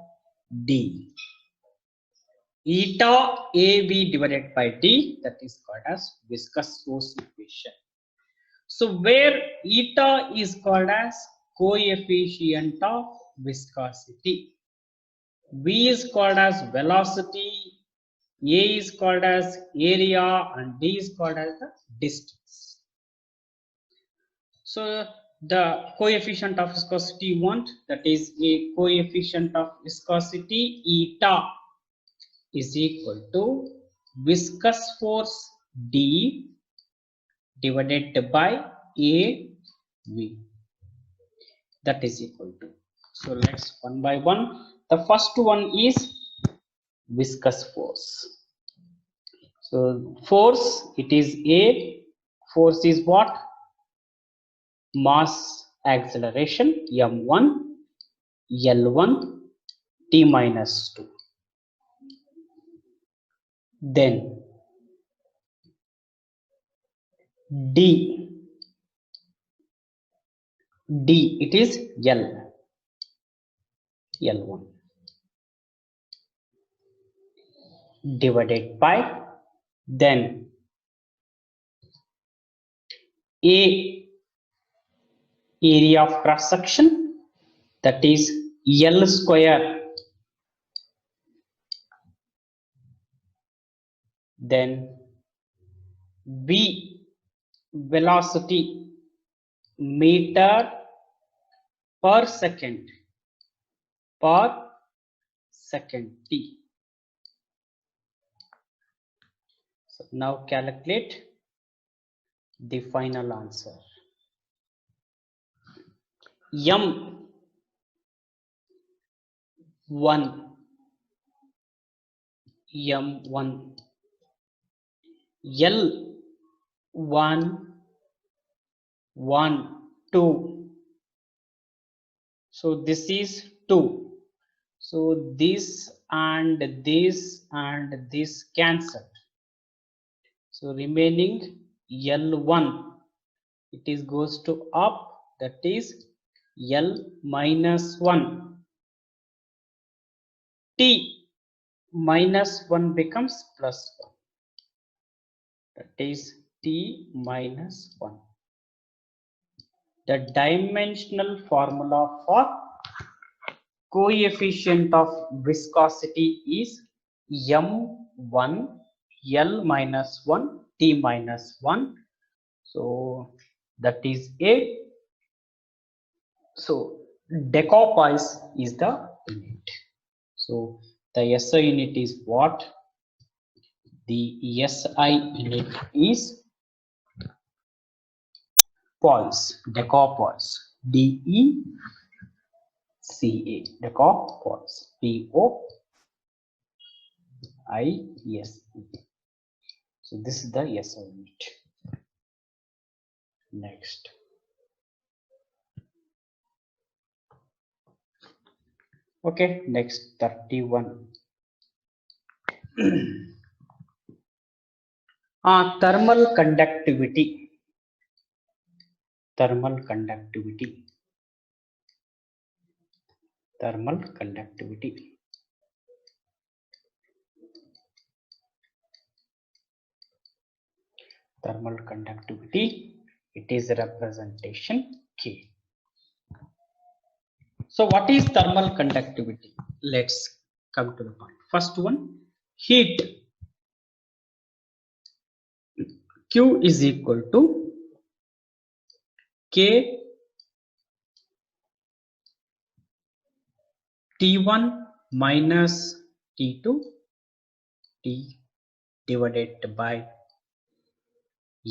D. Eta AV divided by D, that is called as viscous force equation. So where eta is called as coefficient of viscosity, V is called as velocity, A is called as area, and D is called as the distance. So the coefficient of viscosity you want, that is a coefficient of viscosity eta is equal to viscous force D divided by AV, that is equal to. So let's one by one. The first one is viscous force. So force, it is A. Force is what? Mass acceleration m1 L1 t minus 2. Then D, it is L1 divided by, then A, area of cross section, that is L square, then V, velocity, meter per second t. So now calculate the final answer. M1 L1 1 2. So this is 2. So this and this cancelled. So remaining L1, it is goes to up, that is L minus 1. T minus 1 becomes plus 1. That is T minus 1. The dimensional formula for coefficient of viscosity is M1 L minus 1 T minus 1. So that is A. So decopoise is the unit. So the SI unit is what? The SI unit is poise, decopoise, DECA, decopoise, POISE. So this is the SI unit. Next. Okay, next 31. Thermal conductivity. Thermal conductivity. Thermal conductivity. Thermal conductivity, it is representation K. So what is thermal conductivity? Let's come to the point. First one, heat Q is equal to K T1 minus T2 T divided by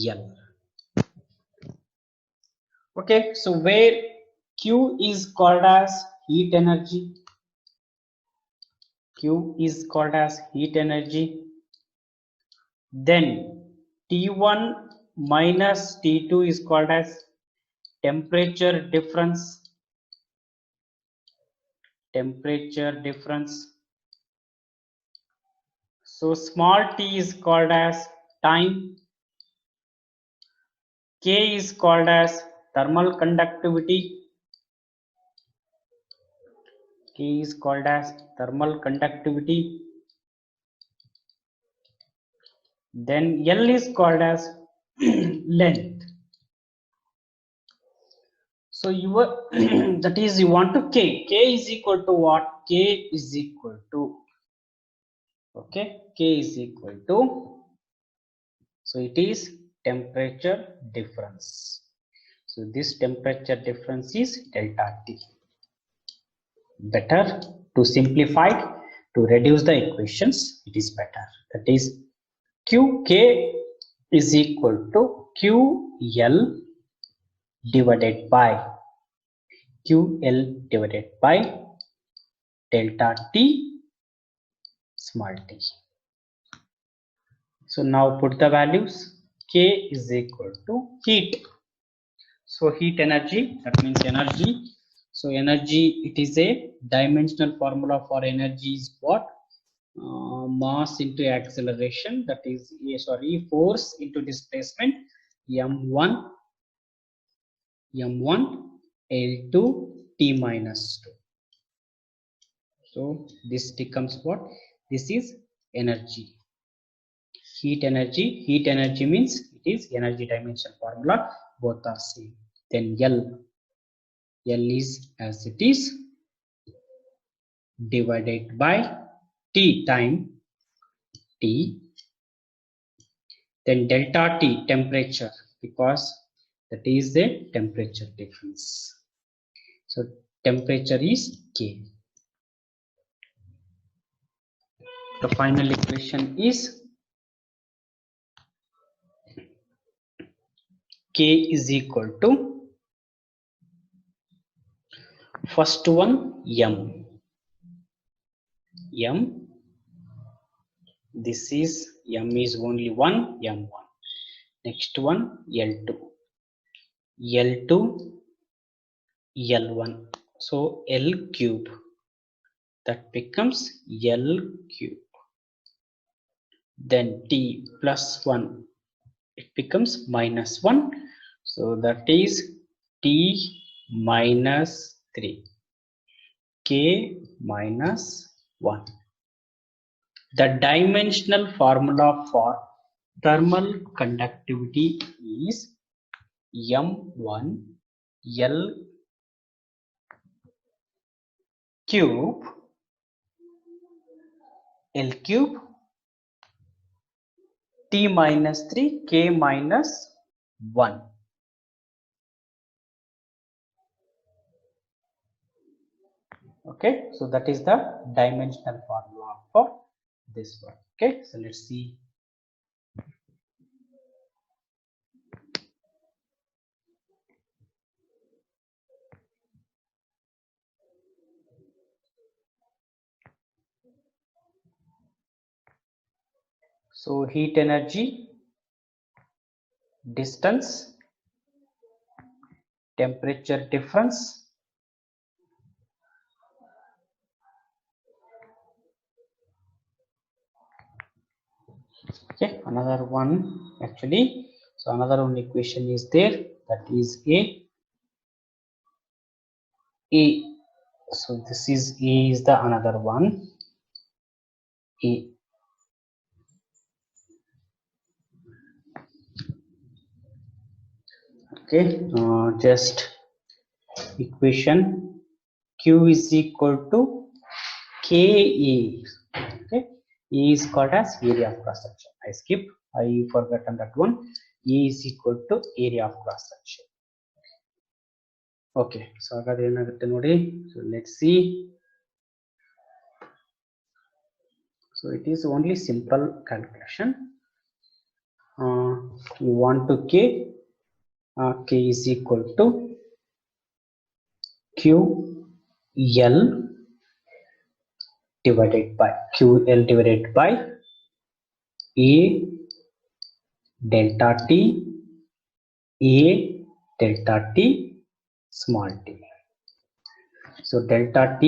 L. Okay, so where Q is called as heat energy, Q is called as heat energy, then T1 minus T2 is called as temperature difference, so small t is called as time, K is called as thermal conductivity, then L is called as length. So you were that is you want to K is equal to what? K is equal to, okay, K is equal to, so it is temperature difference. So this temperature difference is delta T. Better to simplify, to reduce the equations, it is better. That is QK is equal to QL divided by delta T small t. So now put the values. K is equal to heat. So heat energy, that means energy. So energy, it is a dimensional formula for energy is what? Mass into acceleration, that is force into displacement, m1 L2 T minus 2. So this becomes what? This is energy. Heat energy means it is energy dimension formula, both are same. Then L is as it is divided by T time T, then delta T temperature, because that is the temperature difference. So temperature is K. The final equation is K is equal to, first one M, this is M is only one, M1. Next one L2, L1. So L cube, that becomes L cube. Then T plus 1, it becomes minus 1. So that is T minus 3, K minus 1. The dimensional formula for thermal conductivity is M1 L cube T minus 3 K minus 1. Okay, so that is the dimensional formula for this one. Okay, so let's see. So heat energy, distance, temperature difference, okay, another one actually. So another one equation is there, that is A. So this is A is the another one, A. Okay, just equation Q is equal to KA. Okay, E is called as area of cross section. I skip. I forgotten that one. E is equal to area of cross section. Okay. So let's see. So it is only simple calculation. We want to K. K is equal to QL divided by QL divided by A delta T, A delta T, small t. So delta T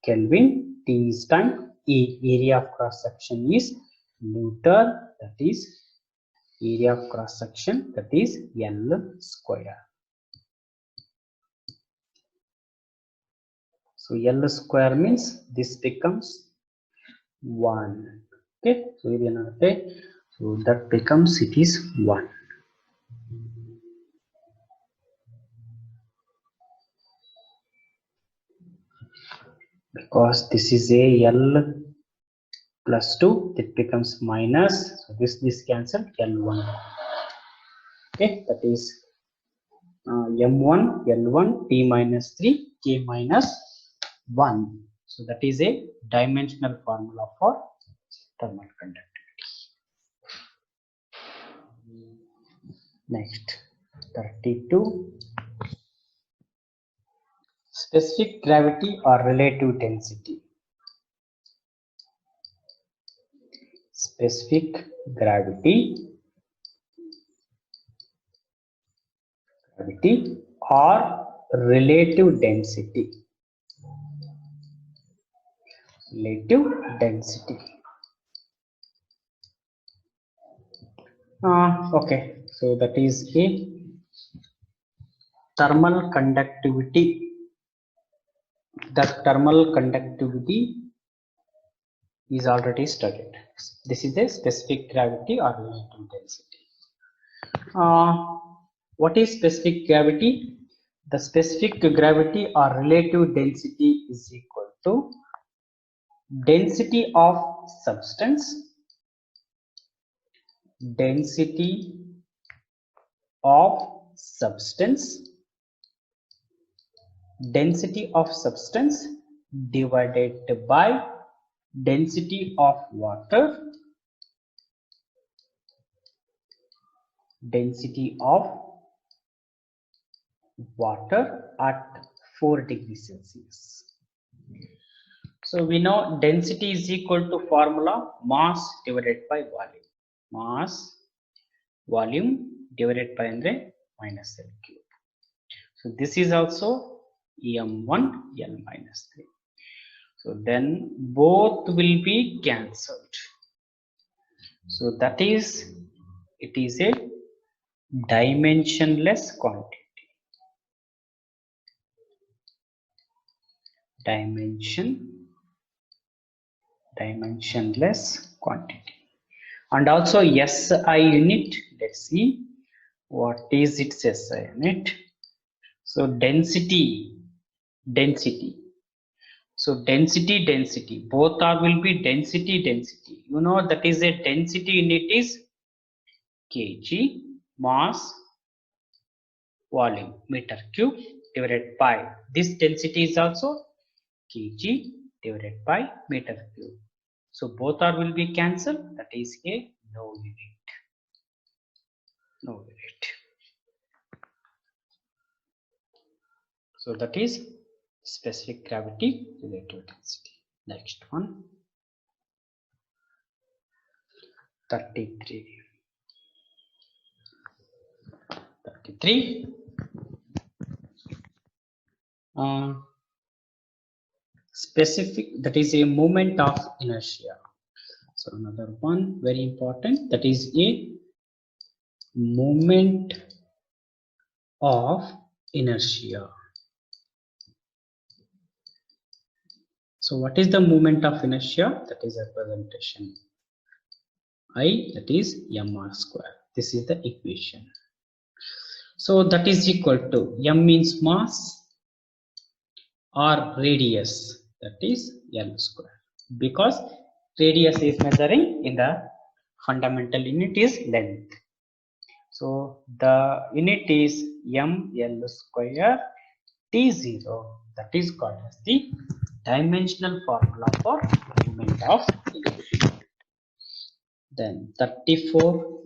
Kelvin, T is time, A area of cross section is meter, that is area of cross section, that is L square. So L square means this becomes 1. Okay, so that becomes, it is 1. Because this is a L plus 2, it becomes minus, so this cancelled, L1. Okay, that is M1 L1 T minus 3 K minus 1. So that is a dimensional formula for thermal conductivity. Next, 32. Specific gravity or relative density. Specific gravity or relative density. Relative density. Okay, so that is a thermal conductivity. The thermal conductivity is already studied. This is a specific gravity or relative density. What is specific gravity? The specific gravity or relative density is equal to density of substance, density of substance, density of substance divided by density of water, density of water at 4 degrees Celsius. So we know density is equal to formula mass divided by volume. Mass volume divided by minus L cube. So this is also M1 L minus 3. So then both will be cancelled. So that is, it is a dimensionless quantity. Dimensionless quantity. And also SI unit, let's see what is its SI unit. So density, so density, both are will be density. You know that is a density unit is kg, mass volume meter cube divided by this density is also kg divided by meter cube. So both are will be cancelled, that is a no unit. So that is specific gravity, relative density. Next one, 33. Specific, that is a moment of inertia. So another one very important, that is a moment of inertia. So what is the moment of inertia? That is representation I, that is mr square. This is the equation. So that is equal to m means mass or radius, that is L square, because radius is measuring in the fundamental unit is length. So the unit is ml square T0, that is called as the dimensional formula for moment of inertia. Then 34,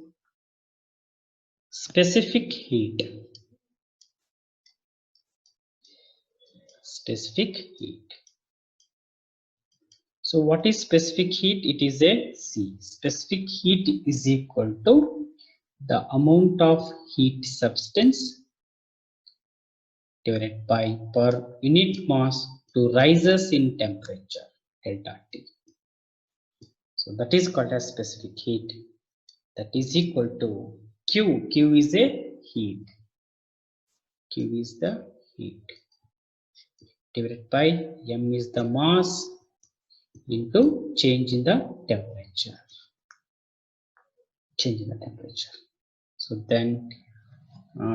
specific heat. Specific heat. So what is specific heat? It is a C. Specific heat is equal to the amount of heat substance divided by per unit mass to rises in temperature delta T. So that is called as specific heat. That is equal to Q. Q is a heat. Q is the heat divided by M is the mass into change in the temperature. Change in the temperature. So then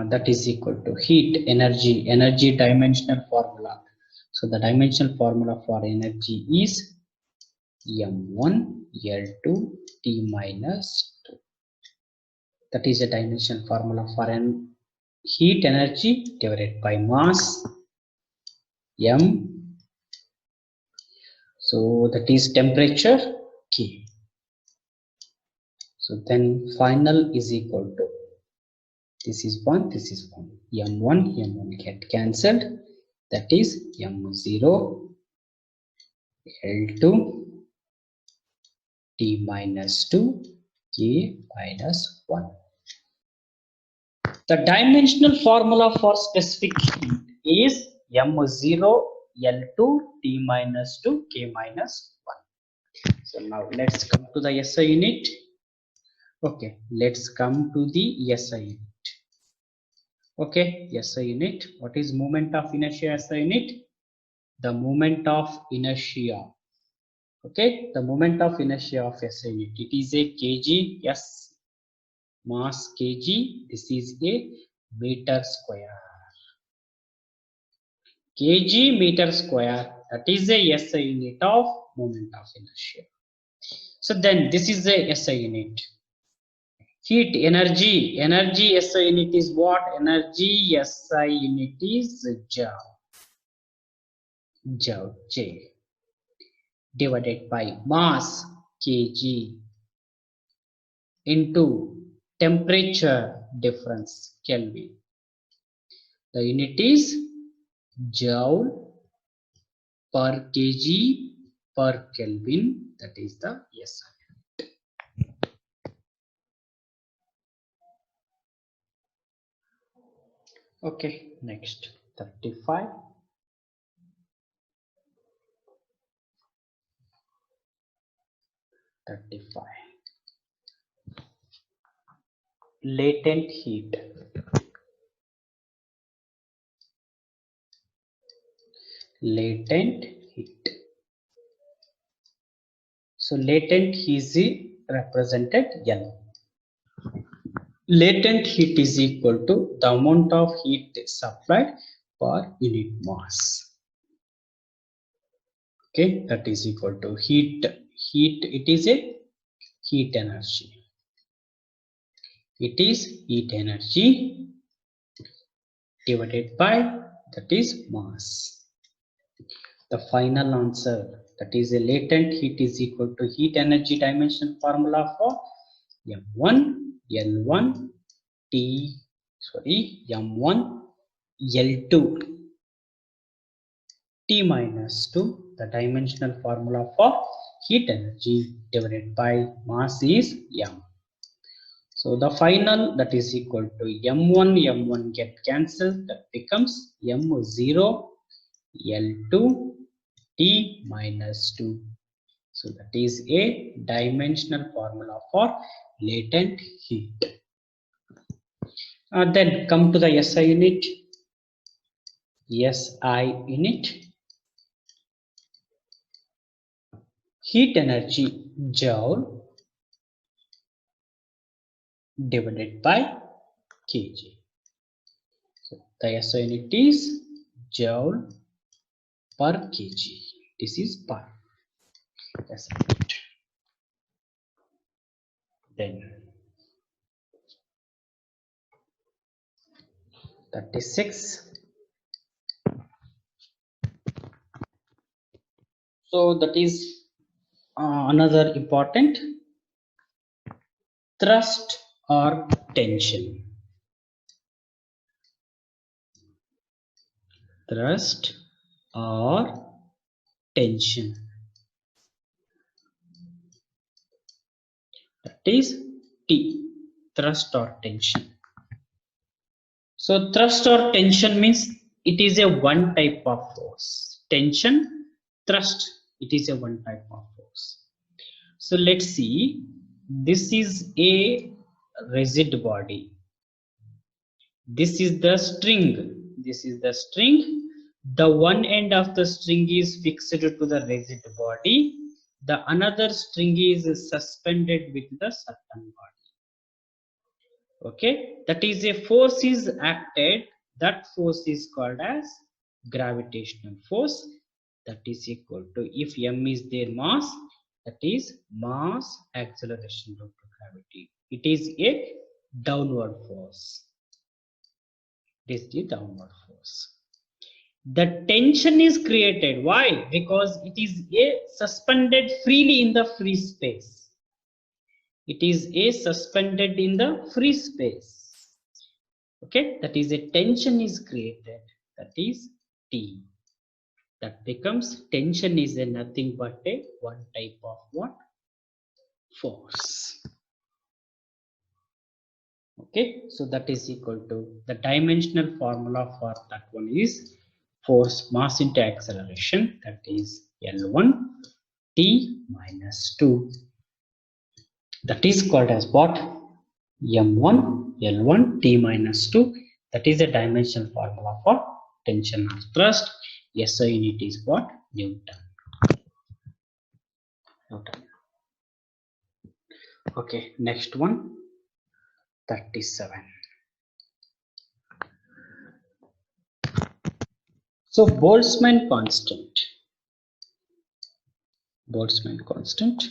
that is equal to heat, energy dimensional formula. So the dimensional formula for energy is M1 L2 T minus 2. That is a dimensional formula for an heat energy divided by mass M. So that is temperature K. So then final is equal to, this is 1, this is 1. M1 get cancelled. That is M0 L2 T minus 2 K minus 1. The dimensional formula for specific heat is M0 L2 T minus 2 K minus 1. So now let's come to the SI unit. Okay, let's come to the SI unit. Okay, SI unit. What is moment of inertia SI unit? The moment of inertia. Okay, the moment of inertia of SI unit. It is a kg, yes, mass kg. This is a meter square. Kg meter square. That is a SI unit of moment of inertia. So then this is a SI unit. Heat, energy SI unit is what? Energy SI unit is joule. Joule, J, divided by mass kg into temperature difference Kelvin. The unit is joule per kg per Kelvin. That is the SI unit. Okay, next 35. Latent heat. Latent heat. So latent heat is represented L. Latent heat is equal to the amount of heat supplied per unit mass. Okay, that is equal to heat. It is a heat energy. It is heat energy divided by, that is mass. The final answer, that is a latent heat is equal to heat energy dimension formula for M1 L1 M1 L2 T minus 2. The dimensional formula for heat energy divided by mass is M. So the final, that is equal to M1 get cancelled. That becomes M0 L2 T minus 2. So that is a dimensional formula for latent heat. Then come to the SI unit. SI unit. Heat energy joule divided by kg. So the SI unit is joule per kg. This is per SI unit. 10. 36. So that is another important thrust or tension. Thrust or tension. That is T, thrust or tension. So thrust or tension means it is a one type of force. Tension, thrust, it is a one type of force. So let's see, this is a rigid body. This is the string. This is the string. The one end of the string is fixed to the rigid body. The another string is suspended with the certain body. Okay, that is a force is acted. That force is called as gravitational force. That is equal to, if m is their mass, that is mass acceleration due to gravity. It is a downward force. It is the downward force. The tension is created. Why? Because it is a suspended freely in the free space. It is a suspended in the free space. Okay, that is a tension is created. That is T. That becomes, tension is a nothing but a one type of what? Force. Okay, so that is equal to, the dimensional formula for that one is force mass into acceleration, that is L1 T minus 2. That is called as what? M1 L1 T minus 2. That is a dimensional formula for tension or thrust. SI unit is what? Newton. Newton. Okay, next one, 37. So Boltzmann constant. Boltzmann constant.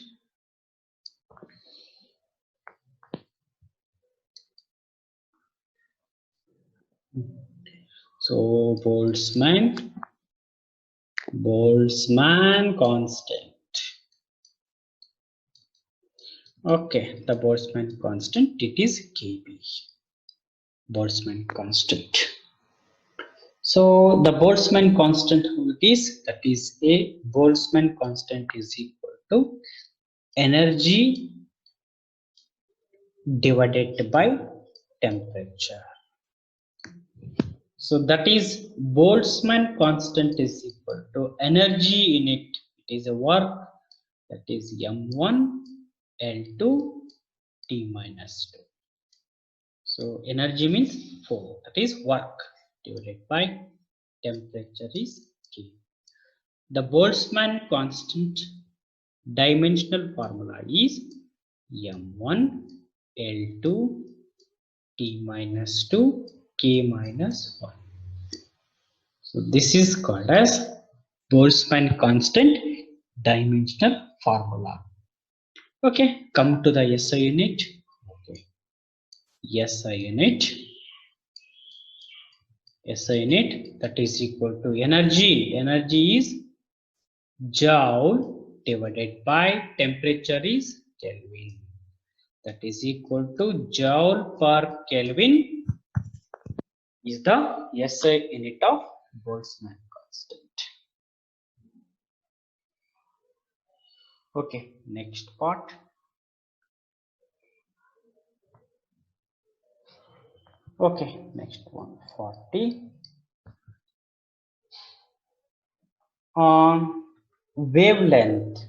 So Boltzmann constant. Okay, the Boltzmann constant, it is Kb. Boltzmann constant. So the Boltzmann constant is, that is a Boltzmann constant is equal to energy divided by temperature. So that is Boltzmann constant is equal to energy in it. It is a work, that is M1 L2 T minus 2. So energy means 4, that is work, divided by temperature is K. The Boltzmann constant dimensional formula is M1 L2 T minus 2 K minus 1. So this is called as Boltzmann constant dimensional formula. Okay, come to the SI unit. Okay, SI unit. SI unit, that is equal to energy. Energy is joule divided by temperature is Kelvin. That is equal to joule per Kelvin is the SI unit of Boltzmann constant. Okay, next part. Okay, next one, 40. On wavelength.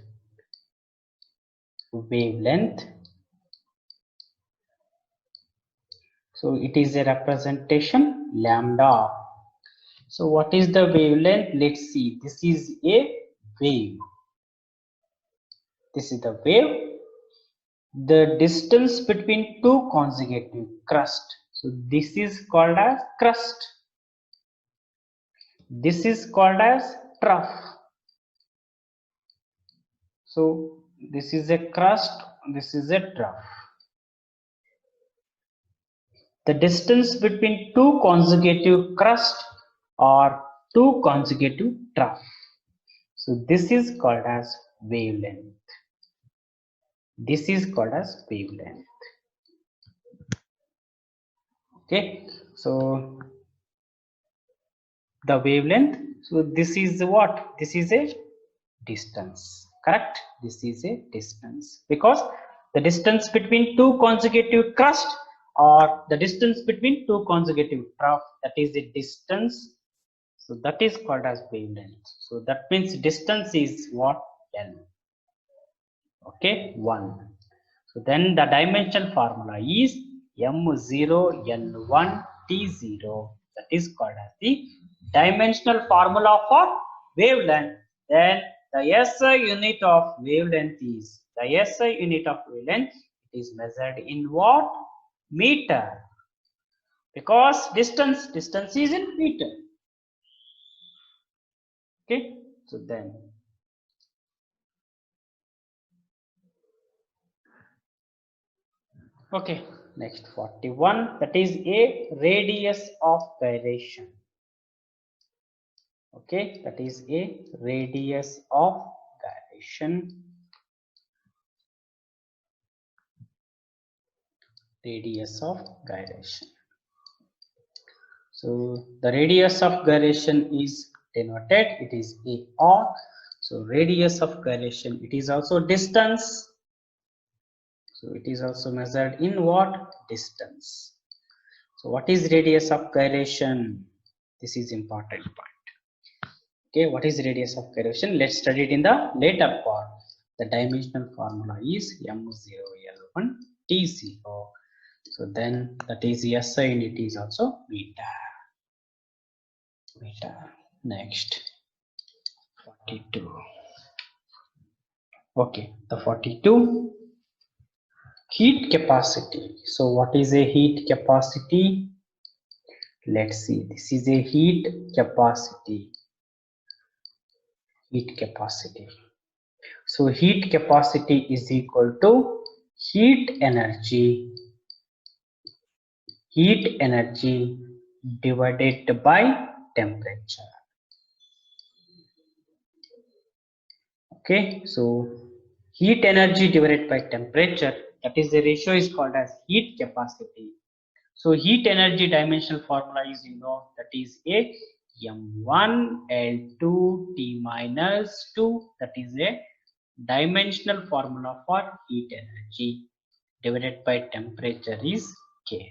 So it is a representation lambda. So what is the wavelength? Let's see. This is a wave. This is the wave. The distance between two consecutive crust. So this is called as crust. This is called as trough. So this is a crust. This is a trough. the distance between two consecutive crusts or two consecutive trough. So this is called as wavelength. This is called as wavelength. Okay, so the wavelength, so this is what? This is a distance, correct? This is a distance because the distance between two consecutive crusts or the distance between two consecutive trough, that is a distance. So that is called as wavelength. So that means distance is what? L. Okay, 1. So then the dimensional formula is M0 L1 T0. That is called as the dimensional formula for wavelength. Then the SI unit of wavelength is is measured in what? Meter. Because distance is in meter. Okay, so then okay, next 41, that is a radius of gyration. Okay, that is a radius of gyration. Radius of gyration. So the radius of gyration is denoted, it is AR. So radius of gyration, it is also distance. So it is also measured in what? Distance. So what is radius of gyration? This is important point. Okay, what is radius of gyration? Let's study it in the later part. The dimensional formula is M0L1 T0. So then that is the SI unit is also meter. Next 42. Okay, the 42, heat capacity. So what is a heat capacity? Let's see. This is a heat capacity. Heat capacity. So heat capacity is equal to heat energy divided by temperature. Okay, so heat energy divided by temperature, that is the ratio is called as heat capacity. So heat energy dimensional formula is, that is a M1 L2 T minus 2, that is a dimensional formula for heat energy divided by temperature is K.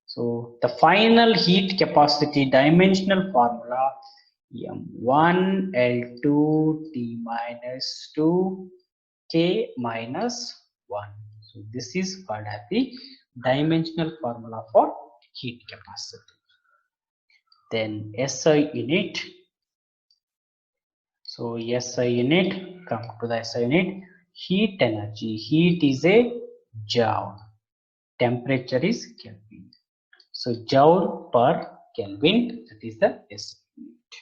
So the final heat capacity dimensional formula M1 L2 T minus 2 K minus 1. So this is called as the dimensional formula for heat capacity. Then SI unit. So SI unit, come to the SI unit. Heat energy. Heat is a joule. Temperature is Kelvin. So joule per Kelvin, that is the SI unit.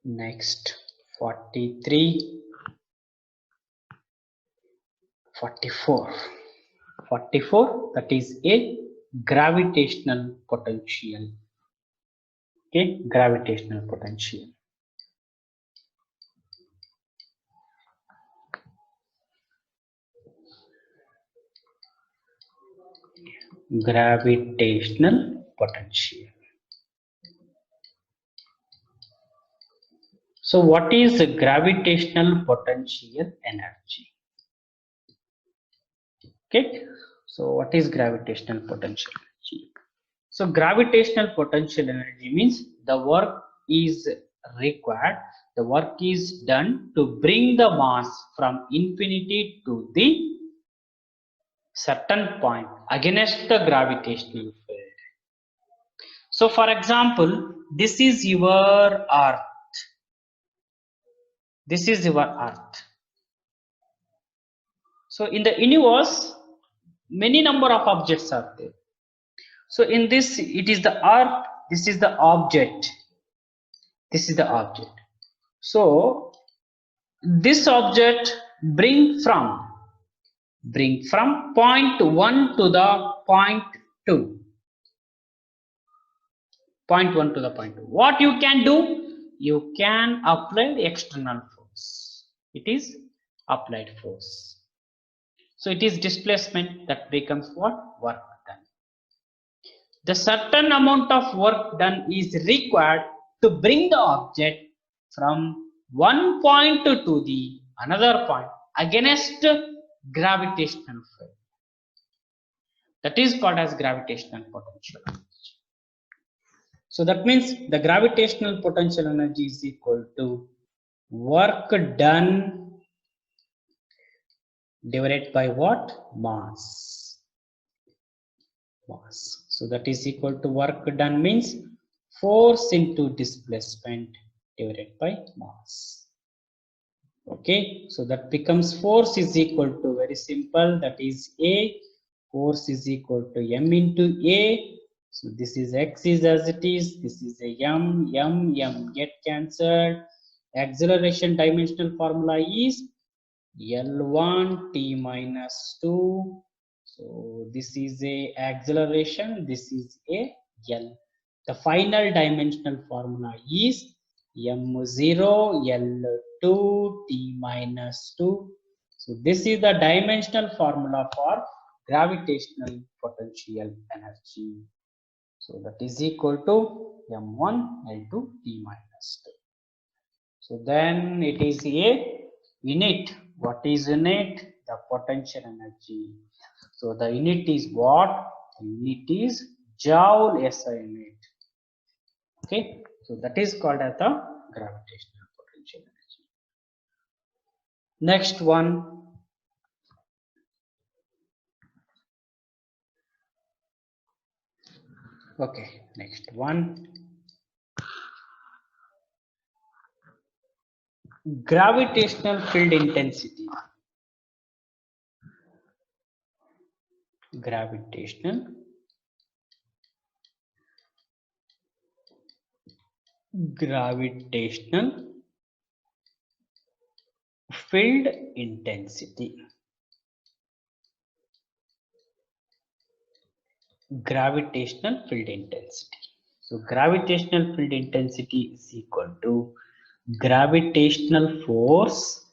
Next 43, 44. 44, that is a gravitational potential. Okay, gravitational potential. Gravitational potential. So what is gravitational potential energy? Okay, so what is gravitational potential energy? So gravitational potential energy means the work is required, the work is done to bring the mass from infinity to the certain point against the gravitational field. So for example, this is your earth. This is your earth. So in the universe, many number of objects are there. So in this, it is the earth, this is the object. This is the object. So this object bring from bring from point 1 to the point 2. Point 1 to the point 2. What you can do? You can apply the external force. It is applied force. So it is displacement that becomes what? Work done. The certain amount of work done is required to bring the object from one point to the another point against gravitational field. That is called as gravitational potential energy. So that means the gravitational potential energy is equal to work done divided by what? Mass. Mass. So that is equal to work done means force into displacement divided by mass. Okay, so that becomes force is equal to, very simple, that is A. Force is equal to M into A. So this is X is as it is, this is a M get cancelled. Acceleration dimensional formula is L1 T minus 2. So this is a acceleration, this is a L. The final dimensional formula is M0 L2 T minus 2. So this is the dimensional formula for gravitational potential energy. So that is equal to M1 L2 T minus 2. So then it is a unit. What is unit? The potential energy. So the unit is what? The unit is Joule SI unit. Okay, so that is called as the gravitational potential energy. Next one. Okay, next one. Gravitational field intensity. Gravitational field intensity. Gravitational field intensity. So gravitational field intensity is equal to gravitational force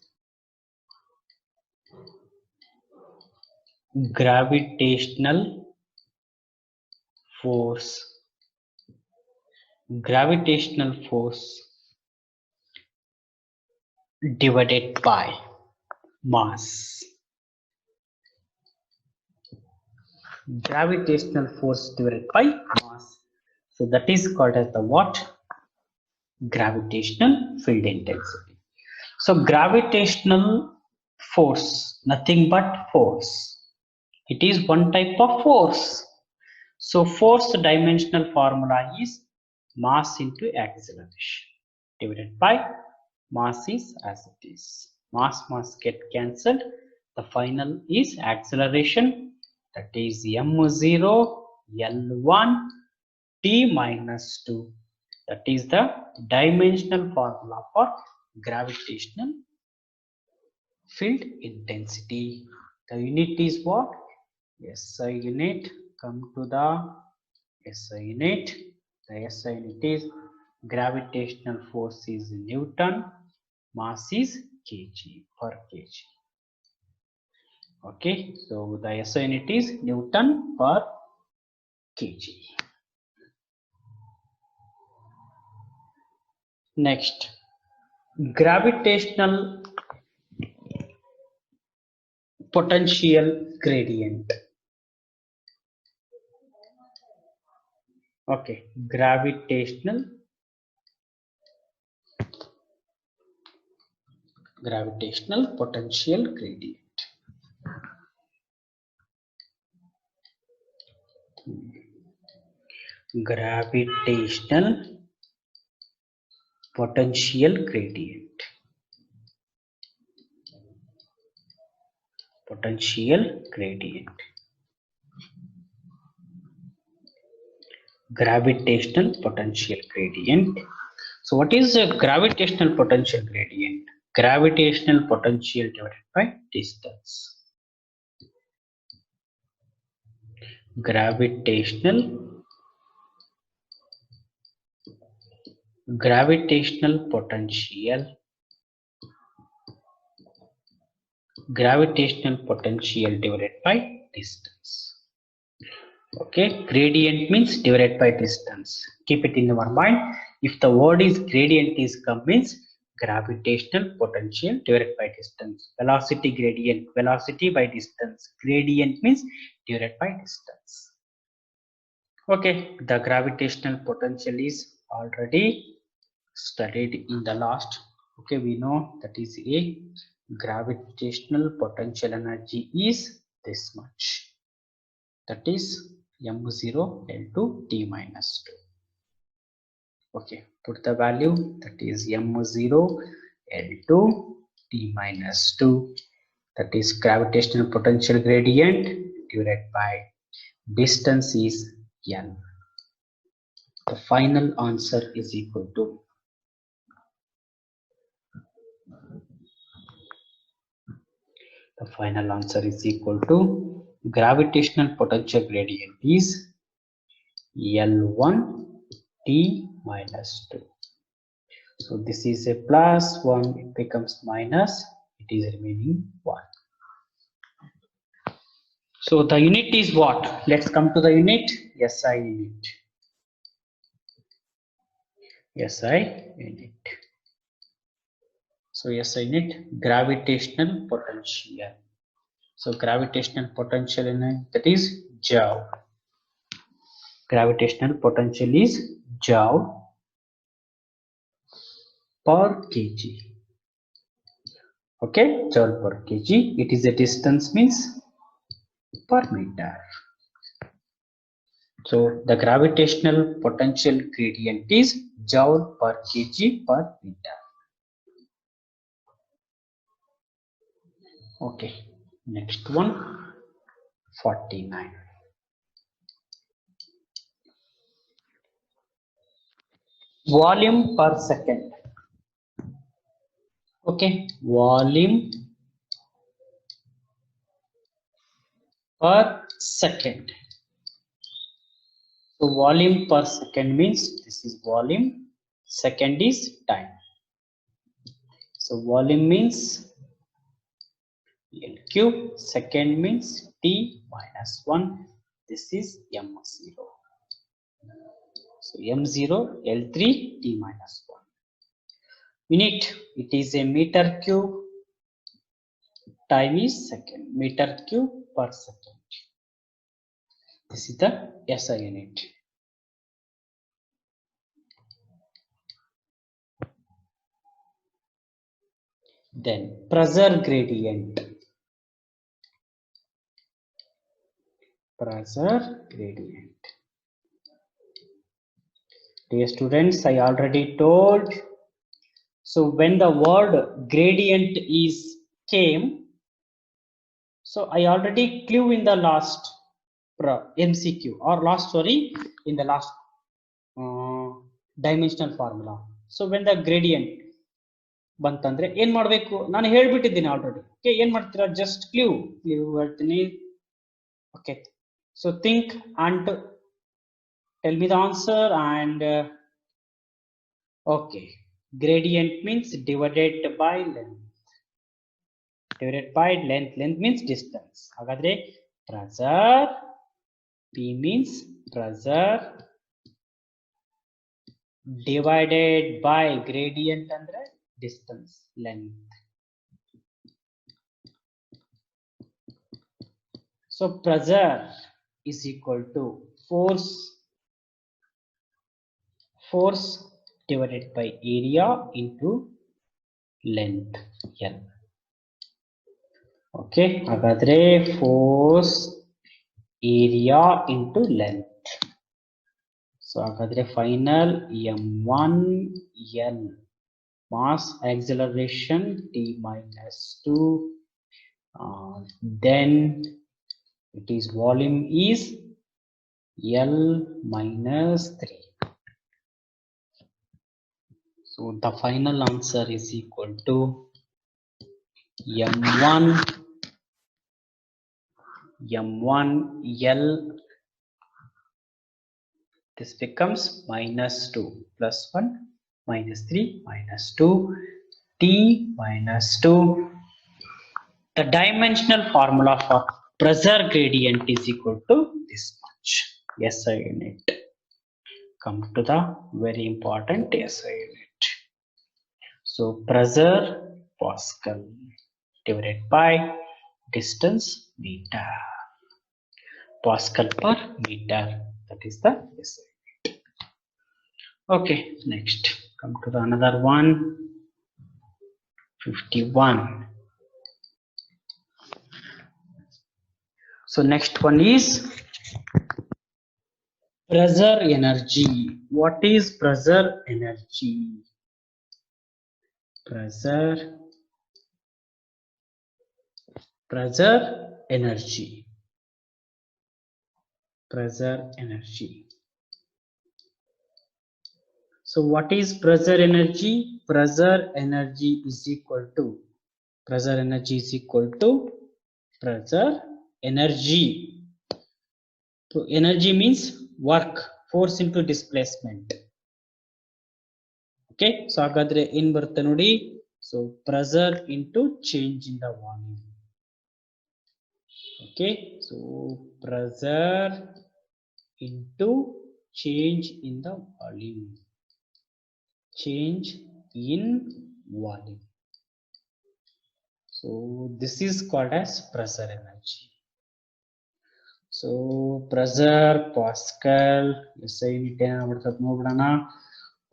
divided by mass. Gravitational force divided by mass. So that is called as the what? Gravitational field intensity. So gravitational force, nothing but force. It is one type of force. So force dimensional formula is mass into acceleration divided by mass is as it is. Mass get cancelled. The final is acceleration, that is M0 L1 T minus 2. That is the dimensional formula for gravitational field intensity. The unit is what? SI unit. Come to the SI unit. The SI unit is gravitational force is Newton, mass is kg per kg. Okay, so the SI unit is Newton per kg. Next, gravitational potential gradient. Okay, gravitational potential gradient. Gravitational potential gradient. Gravitational potential gradient. So what is a gravitational potential gradient? Gravitational potential divided by distance. gravitational potential divided by distance. Okay, gradient means divided by distance. Keep it in your mind. If the word is gradient is come means gravitational potential divided by distance. Velocity gradient, velocity by distance. Gradient means divided by distance. Okay, the gravitational potential is already studied in the last. Okay, we know that is a gravitational potential energy is this much. That is m0 L2 t minus 2. Okay, put the value, that is m0 L2 t minus 2. That is gravitational potential gradient divided by distance is L. The final answer is equal to gravitational potential gradient is L1 t minus 2. So this is a plus 1, it becomes minus, it is remaining 1. So the unit is what? Let's come to the unit. SI unit. SI unit. So SI unit, gravitational potential. So gravitational potential that is joule. Gravitational potential is joule per kg. Okay, joule per kg. It is a distance means per meter. So the gravitational potential gradient is joule per kg per meter. Okay, next one, 49. Volume per second. Okay, volume per second. So volume per second means this is volume, second is time. So volume means L cube, second means t minus 1. This is m0. So m0 L3 t minus 1. Unit, it is a meter cube. Time is second, meter cube per second. This is the SI unit. Then pressure gradient. Pressure gradient. Dear students, I already told. So when the word gradient is came, so I already clue in the last MCQ or last, sorry, in the last dimensional formula. So when the gradient ಬಂತಂದ್ರೆ ಏನ್ ಮಾಡಬೇಕು ನಾನು ಹೇಳ್ಬಿಟ್ಟಿದ್ದೀನಿ already. Okay, ಏನ್ ಮಾಡ್ತೀರಾ, just clue ಹೇಳ್ತೀನಿ. Okay, so think and tell me the answer. And okay, gradient means divided by length. Divided by length. Length means distance. ಹಾಗಾದ್ರೆ pressure, P means pressure divided by gradient ಅಂದ್ರೆ distance, length. So pressure is equal to force divided by area into length L. Okay, hagadre force area into length. So hagadre final m1 L mass acceleration t minus 2, then it is volume is L minus 3. So the final answer is equal to m1 L This becomes -2 plus 1 -3 -2 T minus 2. The dimensional formula for pressure gradient is equal to this much. SI unit. Come to the very important SI unit. So pressure Pascal divided by distance meter. Pascal per meter. That is the SI unit. Okay, next come to the another one. 51. So next one is pressure energy. What is pressure energy? Pressure energy. Pressure energy. So what is pressure energy? Pressure energy is equal to pressure energy is equal to pressure energy. So energy means work, force into displacement. Okay, so ಹಾಗಾದ್ರೆ ಏನ್ ಬರುತ್ತೆ ನೋಡಿ, so pressure into change in the volume. Okay, so pressure into change in the volume. Change in volume. So this is called as pressure energy. So pressure Pascal, SI unit ಏನಾಗ್ಬಿಡ್ತದೆ ನೋಡೋಣ.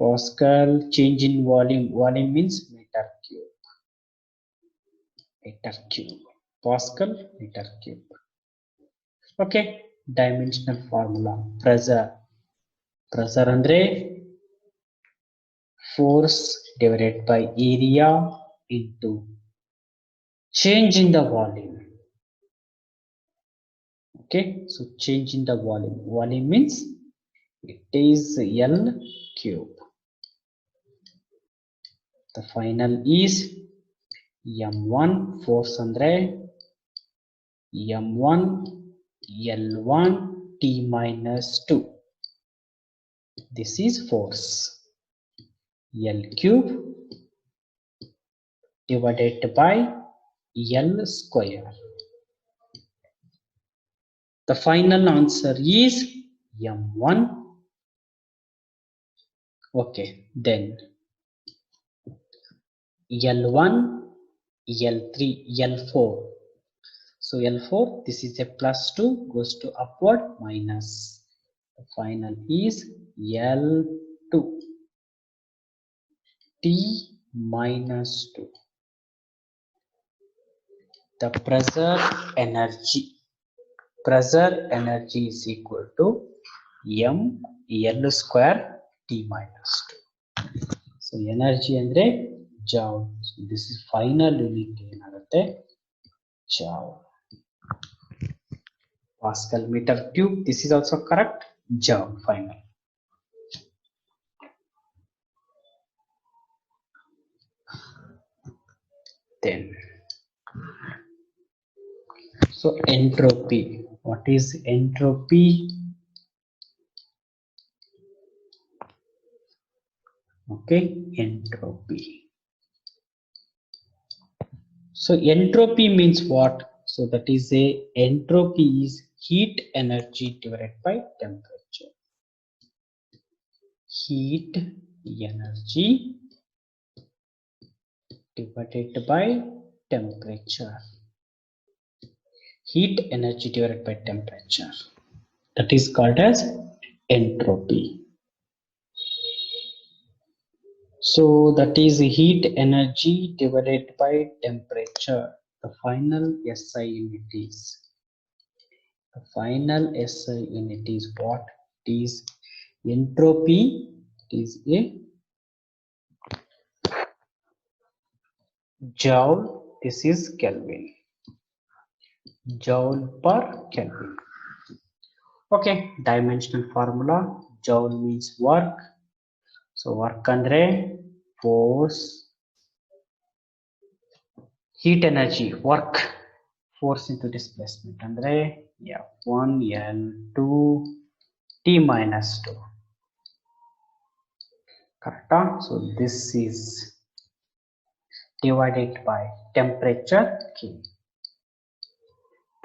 Pascal change in volume. Volume means meter cube. Meter cube. Pascal meter cube. Okay, dimensional formula. Pressure. Pressure andre force divided by area into change in the volume. Okay, so change in the volume. Volume means it is L cube. The final is M1 force andre M1 L1 T minus 2. This is force. L cube divided by L square. The final answer is M1. Okay, then L1, L3, L4. So L4, this is a plus 2 goes to upward minus. The final is L2. T minus 2. The pressure energy is equal to M L square T minus 2. So energy andre joule. So this is final unit ಏನಾಗುತ್ತೆ joule. Pascal meter cube, this is also correct. Joule final. Then so entropy. What is entropy? Okay, entropy. So entropy means what? So that is a entropy is heat energy divided by temperature. Heat energy divided by temperature. Heat energy divided by temperature. That is called as entropy. So that is heat energy divided by temperature. The final SI unit is. The final SI unit is what? It is entropy. It is a joule. This is Kelvin. Joule per Kelvin. Okay, dimensional formula. Joule means work. So work andre force, heat energy, work, force into displacement andre F1 L2 T minus 2. correct? So this is divided by temperature K.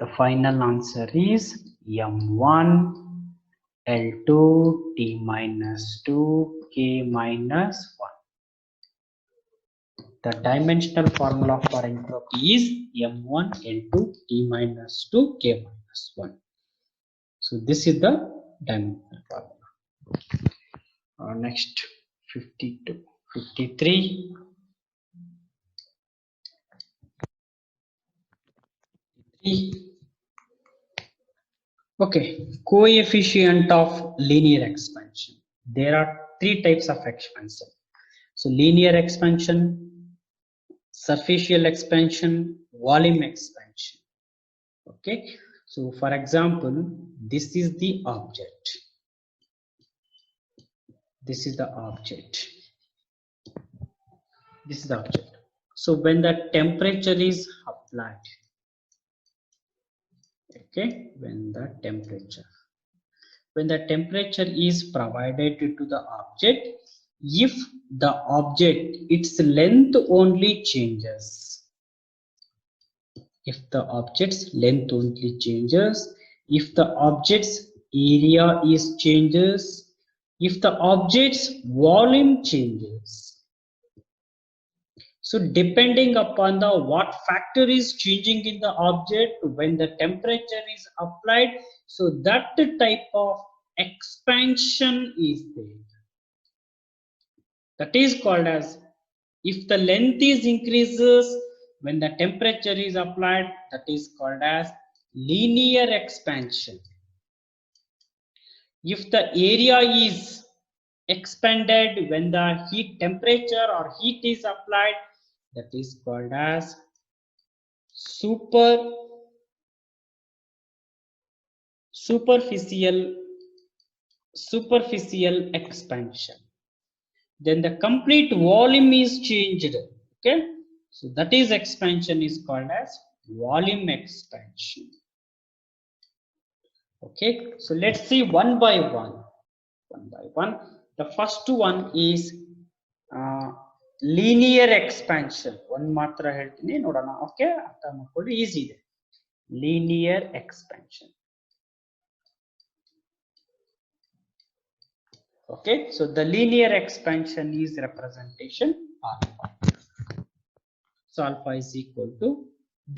The final answer is M1 L2 T minus 2 K minus 1. The dimensional formula for entropy is M1 L2 T minus 2 K minus 1. So this is the dimensional formula. Next 52, 53. Okay, coefficient of linear expansion. There are three types of expansion. So linear expansion, surfacial expansion, volume expansion. Okay, so for example, this is the object. This is the object. This is the object. So when the temperature is applied, okay, when the temperature is provided to the object, if the object its length only changes, if the object's length only changes, if the object's area is changes, if the object's volume changes, so depending upon the what factor is changing in the object when the temperature is applied, so that type of expansion is there. That is called as, if the length is increases when the temperature is applied, that is called as linear expansion. If the area is expanded when the heat temperature or heat is applied, that is called as superficial expansion. Then the complete volume is changed. Okay, so that is expansion is called as volume expansion. Okay, so let's see one by one. The first one is linear expansion. One matra ಹೇಳ್ತೀನಿ ನೋಡೋಣ. Okay, ಅರ್ಥ ಮಾಡ್ಕೊಳ್ಳಿ, easy ಇದೆ. Linear expansion. Okay, so the linear expansion is representation alpha. So alpha is equal to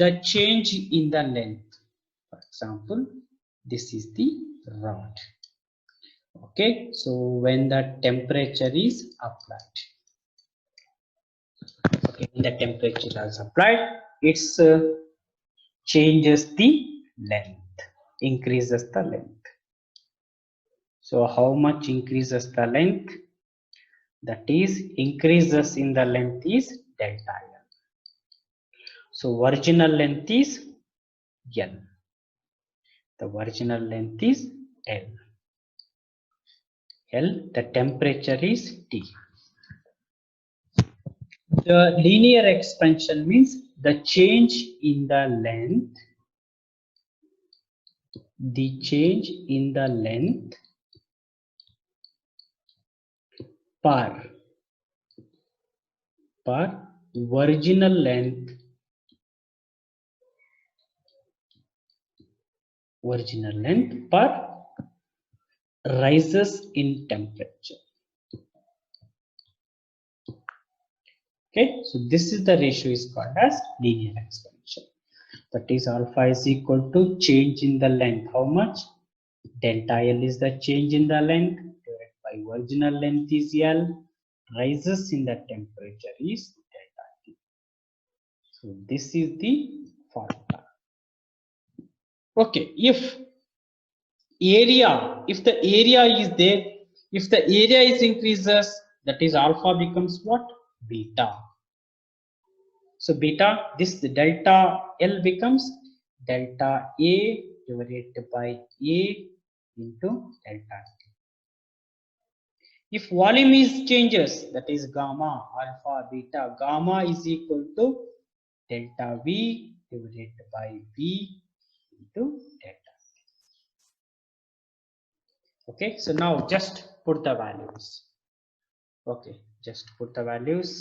the change in the length. For example, this is the rod. Okay, so when the temperature is applied, okay, when the temperature is applied, it's changes the length, increases the length. So how much increases the length? That is, increases in the length is delta L. So original length is L. The original length is L. The temperature is T. The linear expansion means the change in the length, per original length per rises in temperature. Okay, so this is the ratio is called as linear expansion. That is, alpha is equal to change in the length. How much? Delta L is the change in the length divided by original length is L. Rises in the temperature is delta T. So this is the formula. Okay, if the area is there, if the area is increases, that is alpha becomes what? Beta. So beta, this delta L becomes delta A divided by A into delta T. If volume is changes, that is gamma, alpha, beta, gamma is equal to delta V divided by V into delta T. Okay, so now just put the values. Okay, just put the values.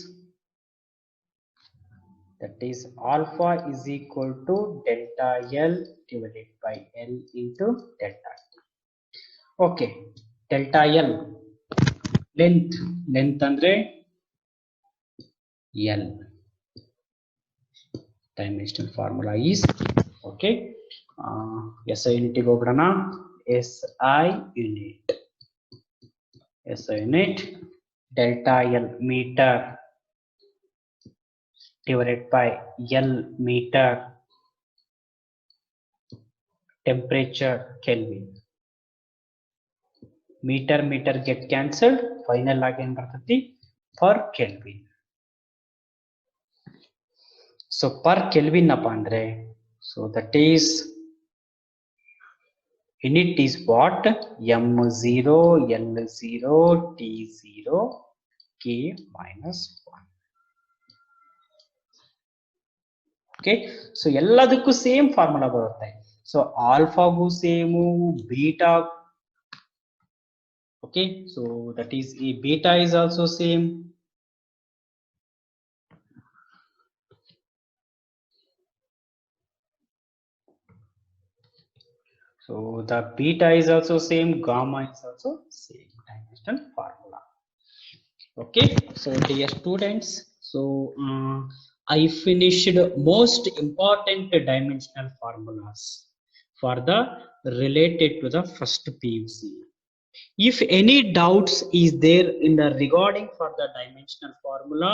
That is alpha is equal to delta L divided by L into delta T. Okay, delta L length andre L. Dimensional formula is okay. SI unit ಗೆ ಹೋಗೋಣ. SI unit delta L meter divided by L meter, temperature Kelvin. Meter get cancelled, final ಆಗಿ ಏನು ಬರ್ತೈತಿ per Kelvin. So per Kelvin ಅಪ್ಪ ಅಂದ್ರೆ, so that is unit is what? M0, L0, T0, K minus 1. Okay, so ಎಲ್ಲದಕ್ಕೂ same formula ಬರುತ್ತೆ. So ಆಲ್ಫಾಗೂ same, beta, okay, so that is a beta is also same. So the beta is also same, gamma is also same dimensional formula. Okay, so dear students, so I finished most important dimensional formulas for the related to the first PUC. If any doubts is there in the regarding for the dimensional formula,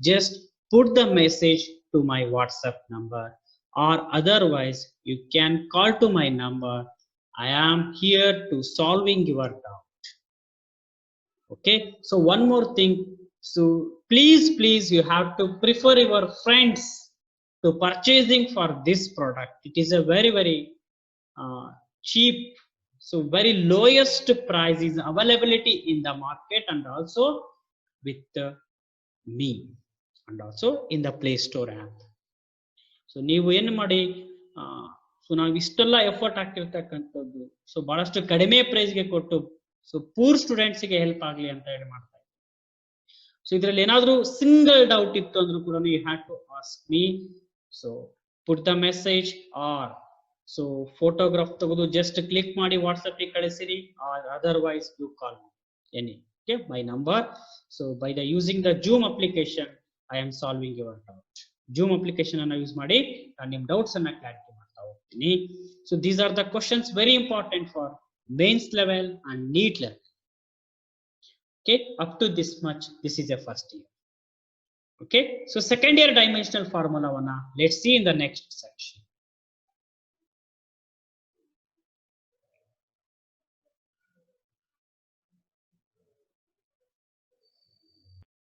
just put the message to my WhatsApp number, or otherwise you can call to my number. I am here to solving your doubt. Okay, so one more thing, so please you have to prefer your friends to purchasing for this product. It is a very cheap, so very lowest price is availability in the market, and also with me, and also in the Play Store app. So ನೀವು ಏನು ಮಾಡಿ, so ನಾವು ಇಷ್ಟೆಲ್ಲ effort ಹಾಕಿರ್ತಕ್ಕಂಥದ್ದು, so ಬಹಳಷ್ಟು ಕಡಿಮೆ ಪ್ರೈಸ್ಗೆ ಕೊಟ್ಟು, so poor ಸ್ಟೂಡೆಂಟ್ಸ್ಗೆ help ಆಗಲಿ ಅಂತ ಹೇಳಿ ಮಾಡ್ತಾ ಇದ್ದೀವಿ. ಸೊ ಇದರಲ್ಲಿ ಏನಾದರೂ ಸಿಂಗಲ್ ಡೌಟ್ ಇತ್ತು ಅಂದ್ರೂ ಕೂಡ you have to ask me. So put the message, or so photograph ತೆಗೆದು ಜಸ್ಟ್ ಕ್ಲಿಕ್ ಮಾಡಿ ವಾಟ್ಸ್ಆಪ್ ಗೆ ಕಳಿಸಿರಿ, or otherwise you call any. Okay, my number. So by the using the Zoom application, I am solving your doubt. Zoom application ಅನ್ನು use ಮಾಡಿ ನಾನು ನಿಮ್ಮ doubts ಅನ್ನ clarity ಮಾಡ್ತಾ ಹೋಗ್ತೀನಿ. So these are the questions very important for mains level and NEET level. Okay, up to this much, this is a first year. Okay, so second year dimensional formula let's see in the next section.